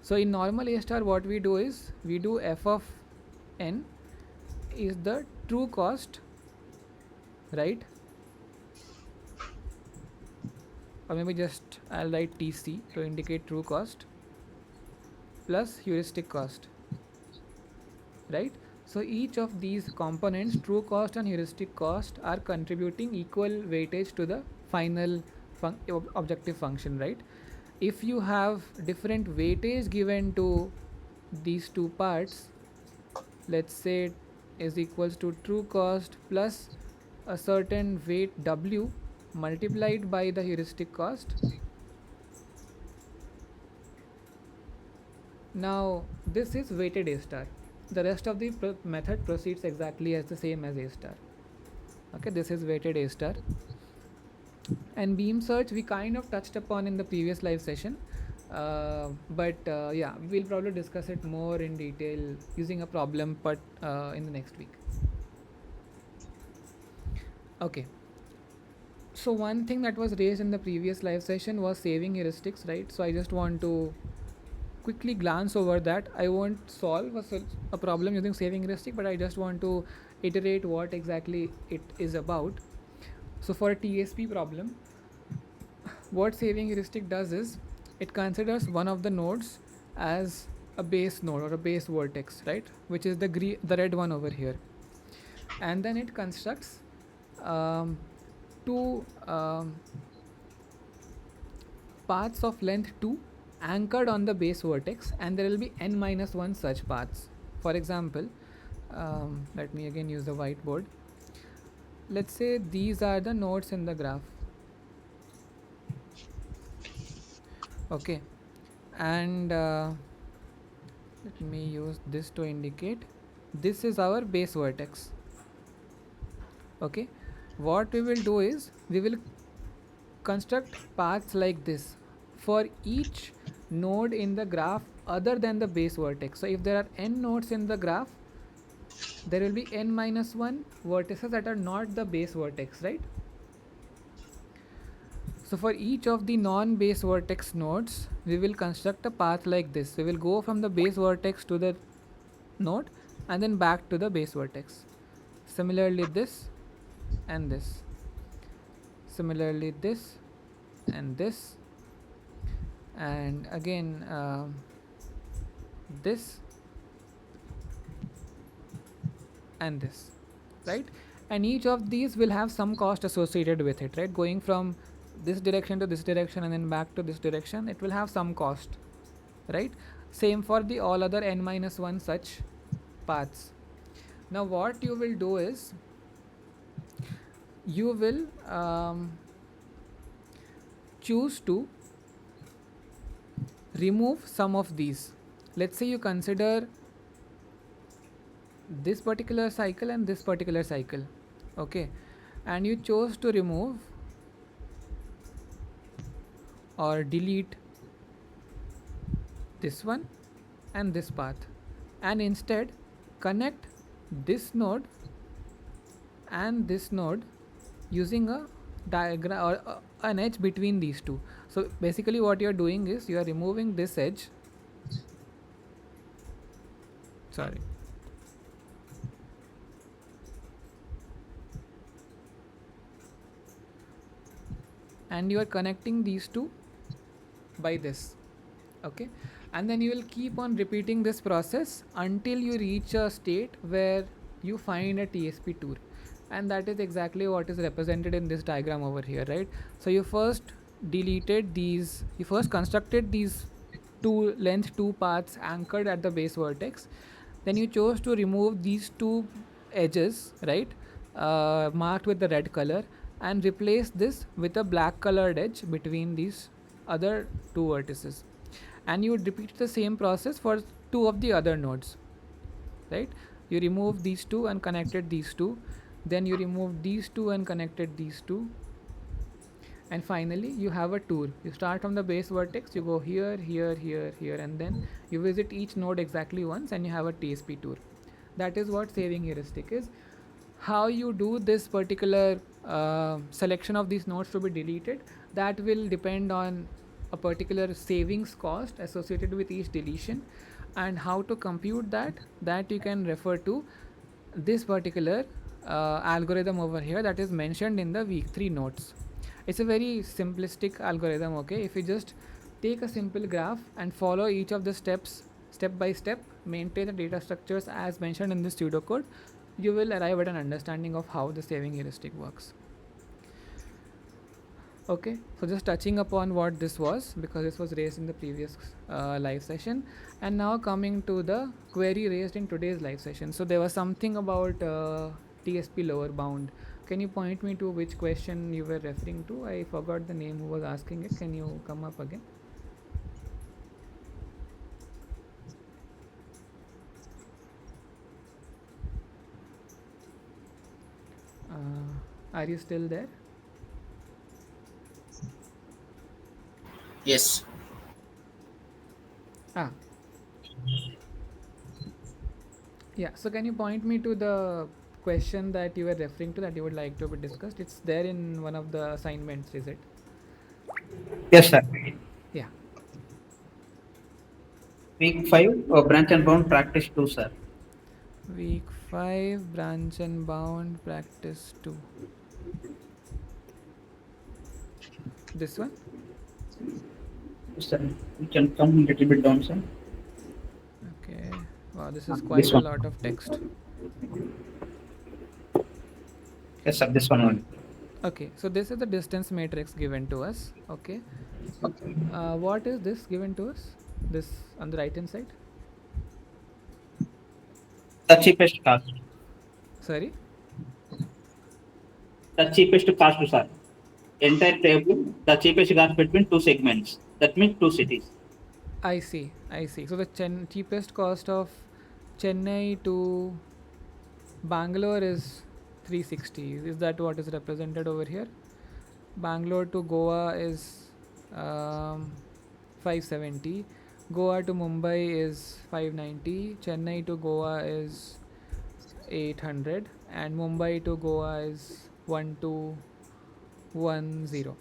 [SPEAKER 1] So in normal A star, what we do is we do f of n is the true cost, right? Or maybe just I'll write TC to indicate true cost plus heuristic cost, right? So each of these components, true cost and heuristic cost, are contributing equal weightage to the final objective function, right? If you have different weightage given to these two parts, let's say it is equals to true cost plus a certain weight W multiplied by the heuristic cost. Now this is weighted A star. The rest of the method proceeds exactly as the same as A star. Okay, this is weighted A star. And beam search we kind of touched upon in the previous live session, but yeah, we'll probably discuss it more in detail using a problem, but in the next week. Okay, so one thing that was raised in the previous live session was saving heuristics, right? So I just want to quickly glance over that. I won't solve a problem using saving heuristic, but I just want to iterate what exactly it is about. So for a TSP problem, what saving heuristic does is it considers one of the nodes as a base node or a base vertex, right, which is the red one over here, and then it constructs two paths of length 2 anchored on the base vertex, and there will be n minus 1 such paths. For example, let me again use the whiteboard. Let's say these are the nodes in the graph. Okay, and let me use this to indicate this is our base vertex. Okay, what we will do is we will construct paths like this for each node in the graph other than the base vertex. So if there are n nodes in the graph, there will be n minus 1 vertices that are not the base vertex, right? So for each of the non-base vertex nodes, we will construct a path like this. We will go from the base vertex to the node and then back to the base vertex. Similarly this and this. Similarly this and this. And again this and this, right? And each of these will have some cost associated with it, right? Going from this direction to this direction and then back to this direction, it will have some cost, right? Same for the all other n minus 1 such paths. Now what you will do is you will choose to remove some of these. Let's say you consider this particular cycle and this particular cycle, okay, and you chose to remove or delete this one and this path, and instead connect this node and this node using a diagram or an edge between these two. So basically what you are doing is you are removing this edge, sorry, and you are connecting these two by this, okay, and then you will keep on repeating this process until you reach a state where you find a TSP tour. and that is exactly what is represented in this diagram over here, right? So you first constructed these two paths anchored at the base vertex. Then you chose to remove these two edges, right, marked with the red color, and replace this with a black colored edge between these other two vertices. And you would repeat the same process for two of the other nodes, right? You remove these two and connected these two, then you remove these two and connected these two, and finally you have a tour. You start from the base vertex, you go here, here, here, here, and then you visit each node exactly once and you have a TSP tour. That is what saving heuristic is. How you do this particular selection of these nodes to be deleted, that will depend on a particular savings cost associated with each deletion, and how to compute that you can refer to this particular algorithm over here that is mentioned in the week 3 notes. It's a very simplistic algorithm, okay? If you just take a simple graph and follow each of the steps step by step, maintain the data structures as mentioned in this pseudocode, you will arrive at an understanding of how the saving heuristic works. Okay, so just touching upon what this was, because this was raised in the previous live session, and now coming to the query raised in today's live session. So there was something about TSP lower bound. Can you point me to which question you were referring to? I forgot the name who was asking it. Can you come up again? Are you still there?
[SPEAKER 10] Yes.
[SPEAKER 1] Yeah, so can you point me to the question that you were referring to that you would like to be discussed? It's there in one of the assignments, is it?
[SPEAKER 8] Yes, sir.
[SPEAKER 1] Yeah.
[SPEAKER 8] Week 5, branch and bound practice 2, sir.
[SPEAKER 1] Week 5, branch and bound practice 2. This one?
[SPEAKER 8] Sir, you can come a little bit down, sir.
[SPEAKER 1] Okay. Wow, this is quite a lot of text.
[SPEAKER 8] Yes, sir, this one only.
[SPEAKER 1] Okay, so this is the distance matrix given to us. Okay. What is this given to us? This on the right hand side?
[SPEAKER 8] The cheapest cost.
[SPEAKER 1] Sorry?
[SPEAKER 8] The cheapest cost, sir. Entire table, the cheapest cost between two segments. That means two cities.
[SPEAKER 1] I see. So the cheapest cost of Chennai to Bangalore is 360. Is that what is represented over here? Bangalore to Goa is 570. Goa to Mumbai is 590. Chennai to Goa is 800. And Mumbai to Goa is 1210.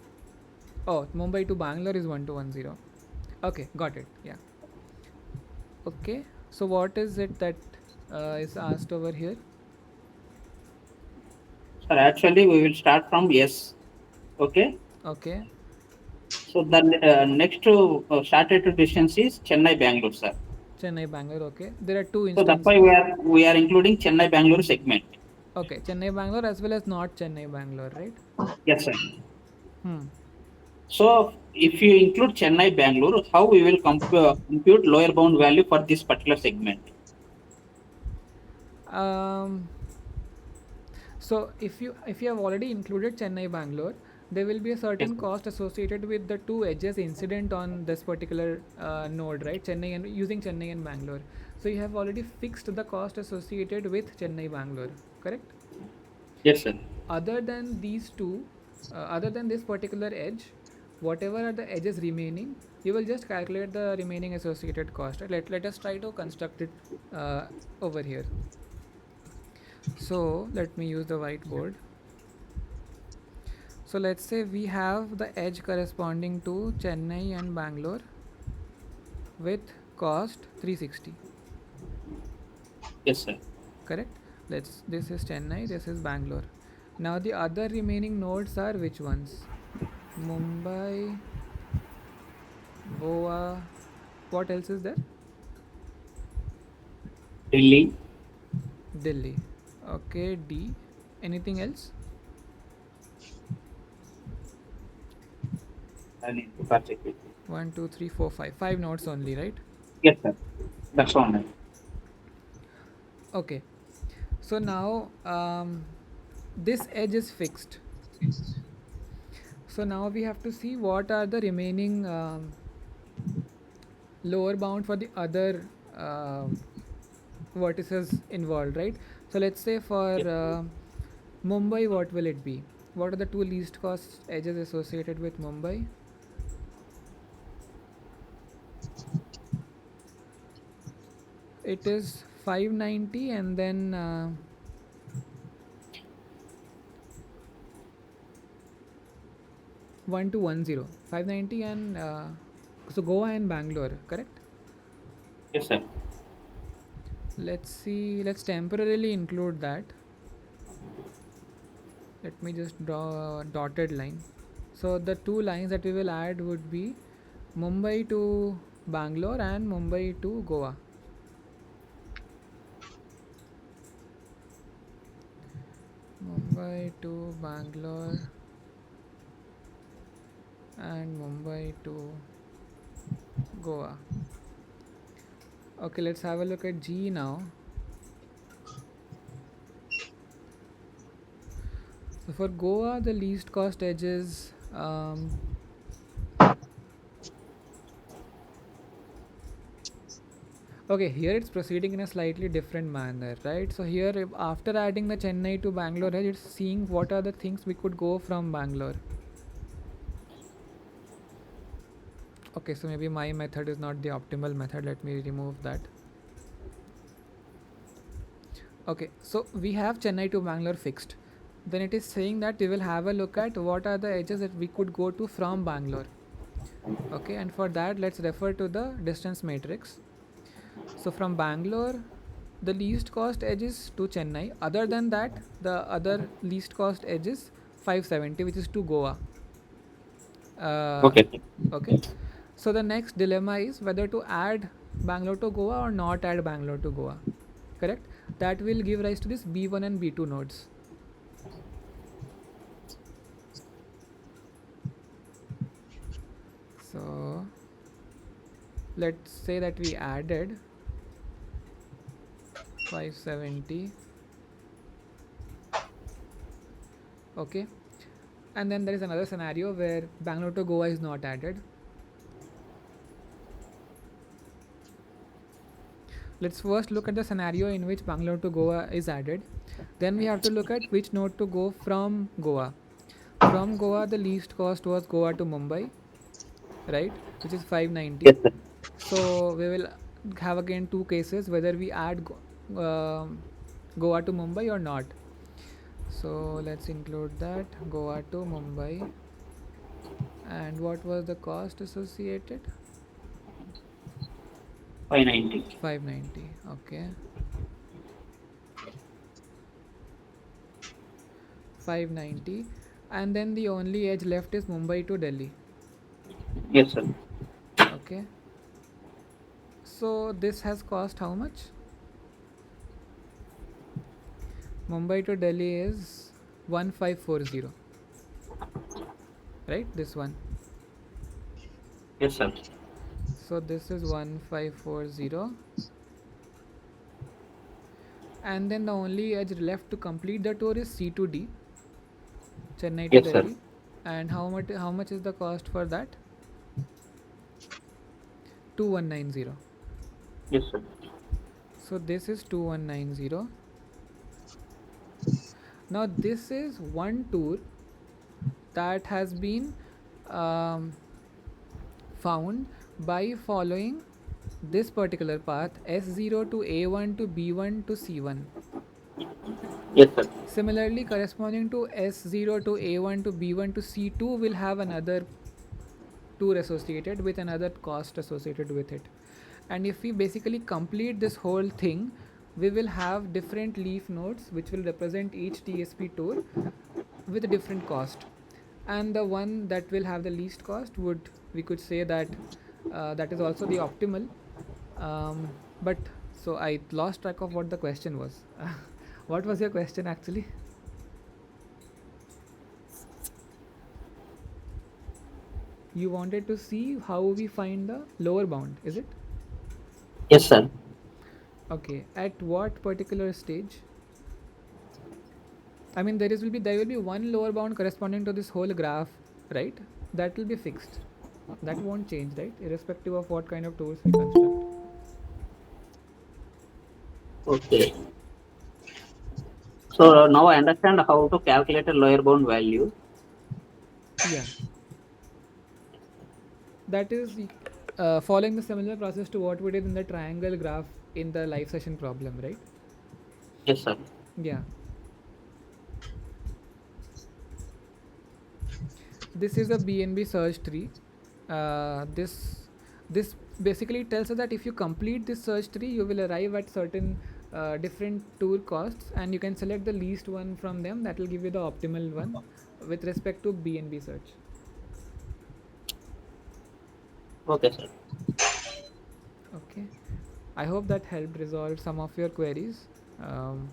[SPEAKER 1] Oh, Mumbai to Bangalore is 1210. Okay, got it. Yeah. Okay, so what is it that is asked over here?
[SPEAKER 8] Sir, actually, we will start from S. Okay.
[SPEAKER 1] Okay.
[SPEAKER 8] So the next started distance is Chennai Bangalore, sir.
[SPEAKER 1] Chennai Bangalore. Okay. There are two
[SPEAKER 8] So
[SPEAKER 1] instances.
[SPEAKER 8] that's why we are including Chennai Bangalore segment.
[SPEAKER 1] Okay, Chennai Bangalore as well as not Chennai Bangalore, right?
[SPEAKER 8] Yes, sir. So if you include Chennai Bangalore, how we will compute lower bound value for this particular segment?
[SPEAKER 1] So if you have already included Chennai Bangalore, there will be a certain cost associated with the two edges incident on this particular node, right? Chennai and using Chennai and Bangalore. So you have already fixed the cost associated with Chennai Bangalore, correct?
[SPEAKER 8] Yes, sir.
[SPEAKER 1] Other than these two, other than this particular edge, whatever are the edges remaining, you will just calculate the remaining associated cost. Right? Let us try to construct it over here. So let me use the whiteboard. So let's say we have the edge corresponding to Chennai and Bangalore with cost 360.
[SPEAKER 8] Yes, sir.
[SPEAKER 1] Correct? This is Chennai, this is Bangalore. Now the other remaining nodes are which ones? Mumbai, Goa. What else is there?
[SPEAKER 8] Delhi.
[SPEAKER 1] Okay, D. Anything else?
[SPEAKER 8] I need to check it.
[SPEAKER 1] 1, 2, 3, 4, 5. 5 nodes only, right?
[SPEAKER 8] Yes, sir. That's all.
[SPEAKER 1] Okay. So now this edge is fixed. So now we have to see what are the remaining lower bound for the other vertices involved, right? So let's say for
[SPEAKER 8] Yes.
[SPEAKER 1] Mumbai, what will it be? What are the two least cost edges associated with Mumbai? It is 590 and then one to 10. 590 and so Goa and Bangalore, correct?
[SPEAKER 8] Yes, sir.
[SPEAKER 1] Let's see, let's temporarily include that. Let me just draw a dotted line. So the two lines that we will add would be Mumbai to Bangalore and Mumbai to Goa. Mumbai to Bangalore and Mumbai to Goa. Okay, let's have a look at G now. So for Goa, the least cost edges okay, here it's proceeding in a slightly different manner, right? So here, if after adding the Chennai to Bangalore edge, it's seeing what are the things we could go from Bangalore. Okay, so maybe my method is not the optimal method. Let me remove that. Okay, so we have Chennai to Bangalore fixed. Then it is saying that we will have a look at what are the edges that we could go to from Bangalore. Okay, and for that, let's refer to the distance matrix. So from Bangalore, the least cost edge is to Chennai. Other than that, the other least cost edge is 570, which is to Goa.
[SPEAKER 8] Okay.
[SPEAKER 1] Okay. So the next dilemma is whether to add Bangalore to Goa or not add Bangalore to Goa. Correct? That will give rise to this B1 and B2 nodes. So let's say that we added 570. Okay. And then there is another scenario where Bangalore to Goa is not added. Let's first look at the scenario in which Bangalore to Goa is added. Then we have to look at which node to go from Goa. From Goa, the least cost was Goa to Mumbai, right? Which is 590.
[SPEAKER 8] Yes, sir.
[SPEAKER 1] So we will have again two cases whether we add Goa to Mumbai or not. So let's include that Goa to Mumbai. And what was the cost associated?
[SPEAKER 8] 590.
[SPEAKER 1] 590. Okay. 590. And then the only edge left is Mumbai to Delhi.
[SPEAKER 8] Yes, sir.
[SPEAKER 1] Okay. So this has cost how much? Mumbai to Delhi is 1540. Right? This one.
[SPEAKER 8] Yes, sir.
[SPEAKER 1] So this is 1540. And then the only edge left to complete the tour is C to D, Chennai to
[SPEAKER 8] Yes, sir.
[SPEAKER 1] Delhi. And how much is the cost for that? 2190.
[SPEAKER 8] Yes, sir.
[SPEAKER 1] So this is 2190. Now this is one tour that has been found by following this particular path S0 to A1 to B1 to C1.
[SPEAKER 8] Yes, sir.
[SPEAKER 1] Similarly, corresponding to S0 to A1 to B1 to C2 will have another tour associated with another cost associated with it. And if we basically complete this whole thing, we will have different leaf nodes which will represent each TSP tour with a different cost. And the one that will have the least cost would, we could say that that is also the optimal. But so I lost track of what the question was. What was your question actually? you wanted to see how we find the lower bound, is it?
[SPEAKER 8] Yes, sir.
[SPEAKER 1] Okay, at what particular stage? I mean, there will be one lower bound corresponding to this whole graph, right? That will be fixed. That won't change, right? Irrespective of what kind of tools we construct.
[SPEAKER 8] Okay. So now I understand how to calculate a lower bound value.
[SPEAKER 1] Yeah, that is following the similar process to what we did in the triangle graph in the live session problem, right?
[SPEAKER 8] Yes, sir.
[SPEAKER 1] Yeah. This is a BNB search tree. This basically tells us that if you complete this search tree, you will arrive at certain different tour costs, and you can select the least one from them. That will give you the optimal one with respect to BNB search.
[SPEAKER 8] Okay, sir.
[SPEAKER 1] Okay. I hope that helped resolve some of your queries. Um,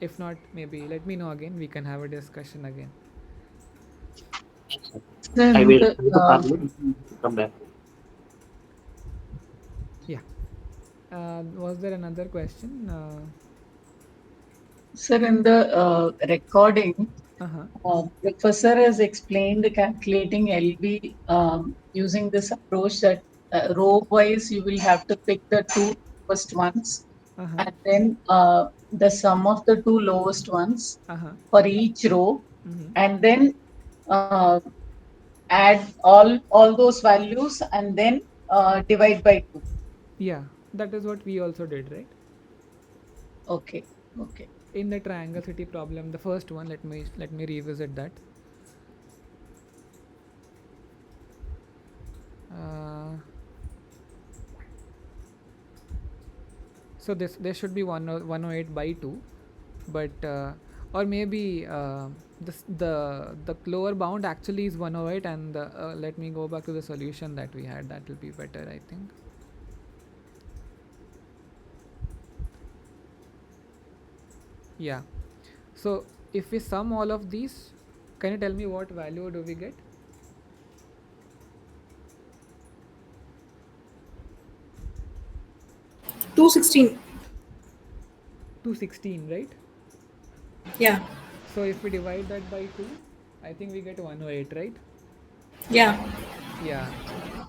[SPEAKER 1] if not, maybe let me know again. We can have a discussion again.
[SPEAKER 8] I
[SPEAKER 4] Then
[SPEAKER 8] will
[SPEAKER 4] the,
[SPEAKER 8] try to solve it. Come back.
[SPEAKER 1] Yeah. Was there another question?
[SPEAKER 4] sir, in the recording,
[SPEAKER 1] Uh-huh.
[SPEAKER 4] Professor has explained calculating LB using this approach that row wise you will have to pick the two first ones,
[SPEAKER 1] Uh-huh.
[SPEAKER 4] and then the sum of the two lowest ones
[SPEAKER 1] Uh-huh.
[SPEAKER 4] for each row,
[SPEAKER 1] Mm-hmm.
[SPEAKER 4] and then uh, add all those values and then divide by 2.
[SPEAKER 1] Yeah, that is what we also did, right?
[SPEAKER 4] Okay. Okay.
[SPEAKER 1] In the triangle city problem, the first one, let me revisit that. Uh, so this should be 108 by 2, but or maybe the lower bound actually is 108, and let me go back to the solution that we had. That will be better, I think. Yeah. So if we sum all of these, can you tell me what value do we get?
[SPEAKER 2] 216.
[SPEAKER 1] 216, right?
[SPEAKER 2] Yeah.
[SPEAKER 1] So if we divide that by 2, I think we get 108, right?
[SPEAKER 2] Yeah.
[SPEAKER 1] Yeah.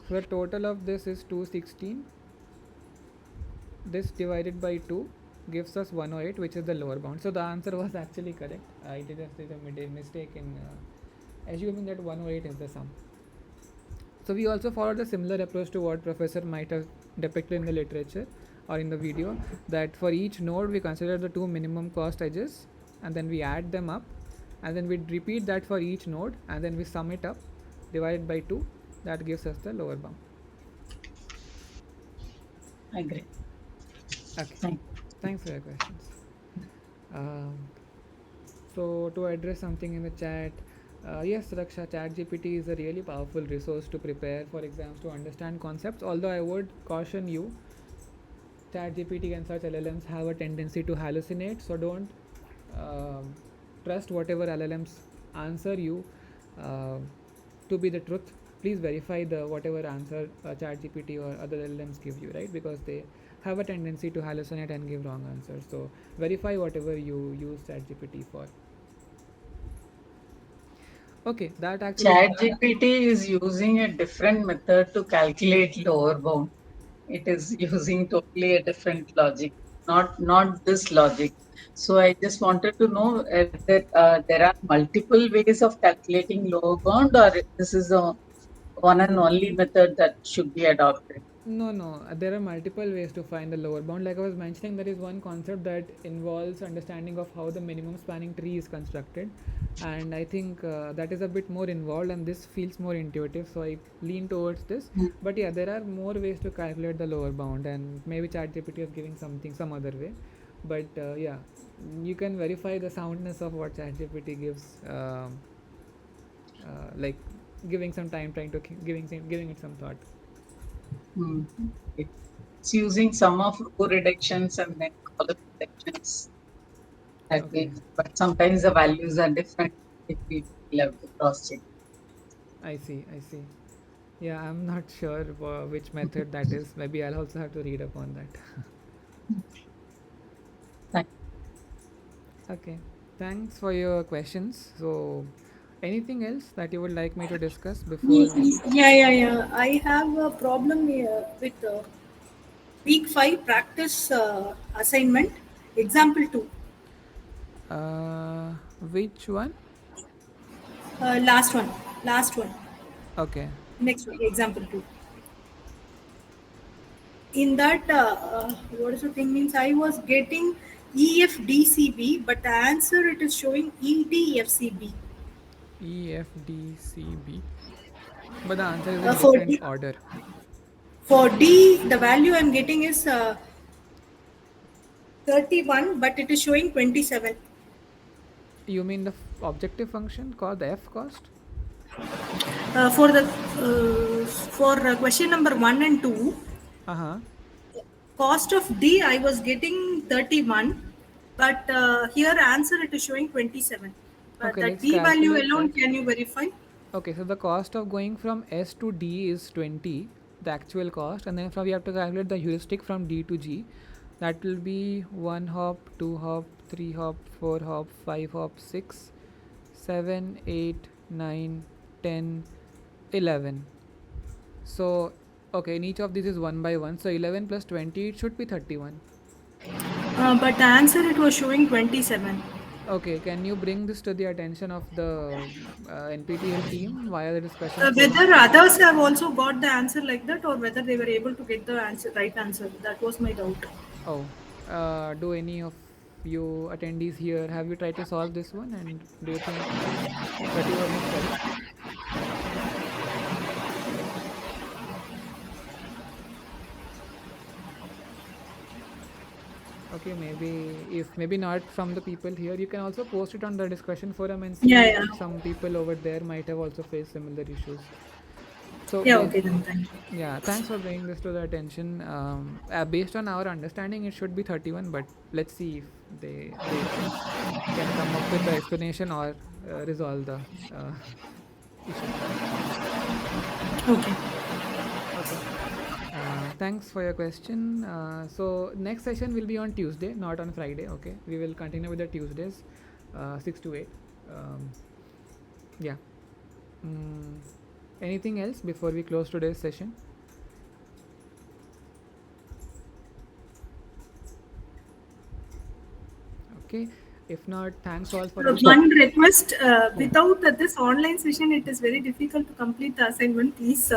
[SPEAKER 1] So the total of this is 216. This divided by 2 gives us 108, which is the lower bound. So the answer was actually correct. I did a mistake in assuming that 108 is the sum. So we also followed a similar approach to what professor might have depicted in the literature or in the video, that for each node we consider the two minimum cost edges, and then we add them up, and then we repeat that for each node, and then we sum it up divided by 2. That gives us the lower bound.
[SPEAKER 4] I agree.
[SPEAKER 1] Okay.
[SPEAKER 4] Thank
[SPEAKER 1] Thanks for your questions. Um, so to address something in the chat, yes, Raksha, ChatGPT is a really powerful resource to prepare for exams, to understand concepts. Although I would caution you, ChatGPT and such LLMs have a tendency to hallucinate. So don't um, trust whatever LLMs answer you uh, to be the truth. Please verify the whatever answer ChatGPT or other LLMs give you, right? Because they have a tendency to hallucinate and give wrong answers. So verify whatever you use ChatGPT for. Okay, that actually.
[SPEAKER 4] ChatGPT is using a different method to calculate lower bound. It is using totally a different logic, not this logic. So I just wanted to know that there are multiple ways of calculating lower bound, or this is a one and only method that should be adopted.
[SPEAKER 1] No, no. There are multiple ways to find the lower bound. Like I was mentioning, there is one concept that involves understanding of how the minimum spanning tree is constructed, and I think that is a bit more involved, and this feels more intuitive. So I lean towards this.
[SPEAKER 4] Hmm.
[SPEAKER 1] But yeah, there are more ways to calculate the lower bound, and maybe ChatGPT is giving some other way. But yeah, you can verify the soundness of what ChatGPT gives. Like giving some time, trying to giving it some thought.
[SPEAKER 4] Hmm. It's using some of row reductions and then column reductions that way.
[SPEAKER 1] Okay.
[SPEAKER 4] But sometimes the values are different if we will have to cross check.
[SPEAKER 1] I see. I see. Yeah, I'm not sure which method that is. Maybe I'll also have to read up on that.
[SPEAKER 4] Thank
[SPEAKER 1] Okay. Thanks for your questions. So, anything else that you would like me to discuss before we?
[SPEAKER 2] Yeah. I have a problem with week 5 practice assignment, example 2.
[SPEAKER 1] Which one?
[SPEAKER 2] Last one. Last one.
[SPEAKER 1] Okay.
[SPEAKER 2] Next one. Example 2. In that, what is the thing means? I was getting EFDCB, but the answer it is showing EDFCB.
[SPEAKER 1] EFDCB. But the answer is
[SPEAKER 2] Uh,
[SPEAKER 1] in
[SPEAKER 2] for
[SPEAKER 1] different
[SPEAKER 2] D,
[SPEAKER 1] order.
[SPEAKER 2] for D, the value I'm getting is 31, but it is showing 27.
[SPEAKER 1] You mean the objective function called the F cost?
[SPEAKER 2] For question number 1 and 2,
[SPEAKER 1] Uh huh.
[SPEAKER 2] cost of D I was getting 31, but here answer it is showing 27. But
[SPEAKER 1] Okay,
[SPEAKER 2] the
[SPEAKER 1] let's
[SPEAKER 2] D value
[SPEAKER 1] calculate
[SPEAKER 2] alone,
[SPEAKER 1] that.
[SPEAKER 2] can you verify?
[SPEAKER 1] Okay, so the cost of going from S to D is 20, the actual cost, and then from we have to calculate the heuristic from D to G. That will be 1 hop, 2 hop, 3 hop, 4 hop, 5 hop, 6, 7, 8, 9, 10, 11. So, okay, in each of these is 1 by 1. So 11 plus 20, it should be 31.
[SPEAKER 2] But the answer it was showing 27.
[SPEAKER 1] Okay, can you bring this to the attention of the NPTEL team via the discussion forum?
[SPEAKER 2] Whether others have also got the answer like that, or whether they were able to get the answer right answer, that was my doubt.
[SPEAKER 1] Oh, do any of you attendees here have you tried to solve this one, and do you think 31 is correct? Okay, maybe not from the people here, you can also post it on the discussion forum and see if
[SPEAKER 2] Yeah.
[SPEAKER 1] some people over there might have also faced similar issues. So
[SPEAKER 2] Yeah. Okay then. Thank you.
[SPEAKER 1] yeah, thanks for bringing this to the attention. Based on our understanding, it should be 31, but let's see if they can come up with the explanation or resolve the issue.
[SPEAKER 2] Okay.
[SPEAKER 1] Okay. Thanks for your question. So next session will be on Tuesday, not on Friday. Okay, we will continue with the Tuesdays, 6 to 8. Um, yeah. Mm, anything else before we close today's session? Okay. If not, thanks all for
[SPEAKER 2] One request:
[SPEAKER 1] Yeah.
[SPEAKER 2] without this online session, it is very difficult to complete the assignment. Please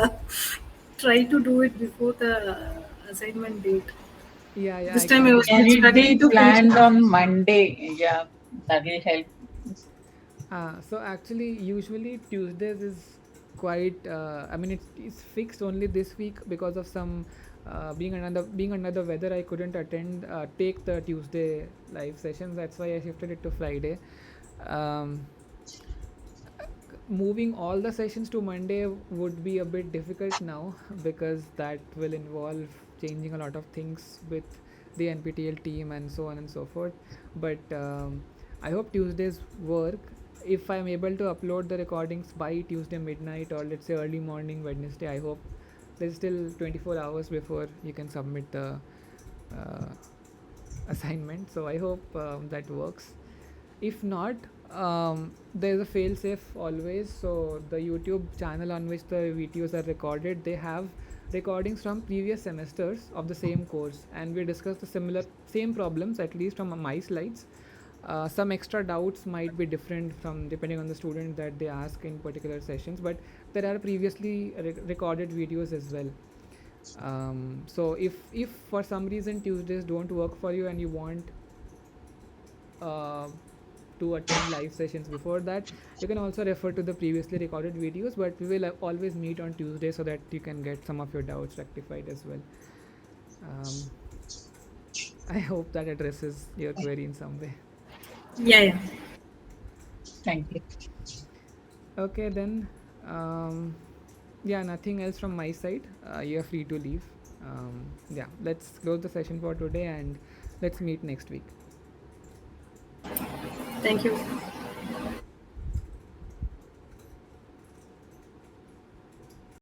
[SPEAKER 2] try to do it before the assignment date.
[SPEAKER 1] Yeah,
[SPEAKER 2] This
[SPEAKER 1] I
[SPEAKER 2] time I
[SPEAKER 1] can
[SPEAKER 2] was
[SPEAKER 1] do
[SPEAKER 4] Can
[SPEAKER 1] that.
[SPEAKER 4] it
[SPEAKER 2] struggling
[SPEAKER 4] be
[SPEAKER 2] to finish
[SPEAKER 4] planned
[SPEAKER 2] it.
[SPEAKER 4] on Monday? Yeah, that will help.
[SPEAKER 1] So actually, usually Tuesdays is quite. I mean, it's fixed only this week because of some being under the weather. I couldn't take the Tuesday live sessions. That's why I shifted it to Friday. Um, Moving all the sessions to Monday would be a bit difficult now because that will involve changing a lot of things with the NPTEL team and so on and so forth. But I hope Tuesdays work. If I'm able to upload the recordings by Tuesday midnight or let's say early morning Wednesday, I hope there's still 24 hours before you can submit the uh, assignment. So I hope that works. If not, there's a fail safe always. So the YouTube channel on which the videos are recorded, they have recordings from previous semesters of the same course, and we discuss the same problems, at least from my slides. Some extra doubts might be different from depending on the student that they ask in particular sessions, but there are previously recorded videos as well. So if for some reason Tuesdays don't work for you and you want uh, to attend live sessions before that, you can also refer to the previously recorded videos, but we will always meet on Tuesday so that you can get some of your doubts rectified as well. I hope that addresses your query in some way.
[SPEAKER 2] Yeah.
[SPEAKER 4] Thank you.
[SPEAKER 1] Okay, then yeah, nothing else from my side. You're free to leave. Yeah, let's close the session for today and let's meet next week.
[SPEAKER 2] Thank you.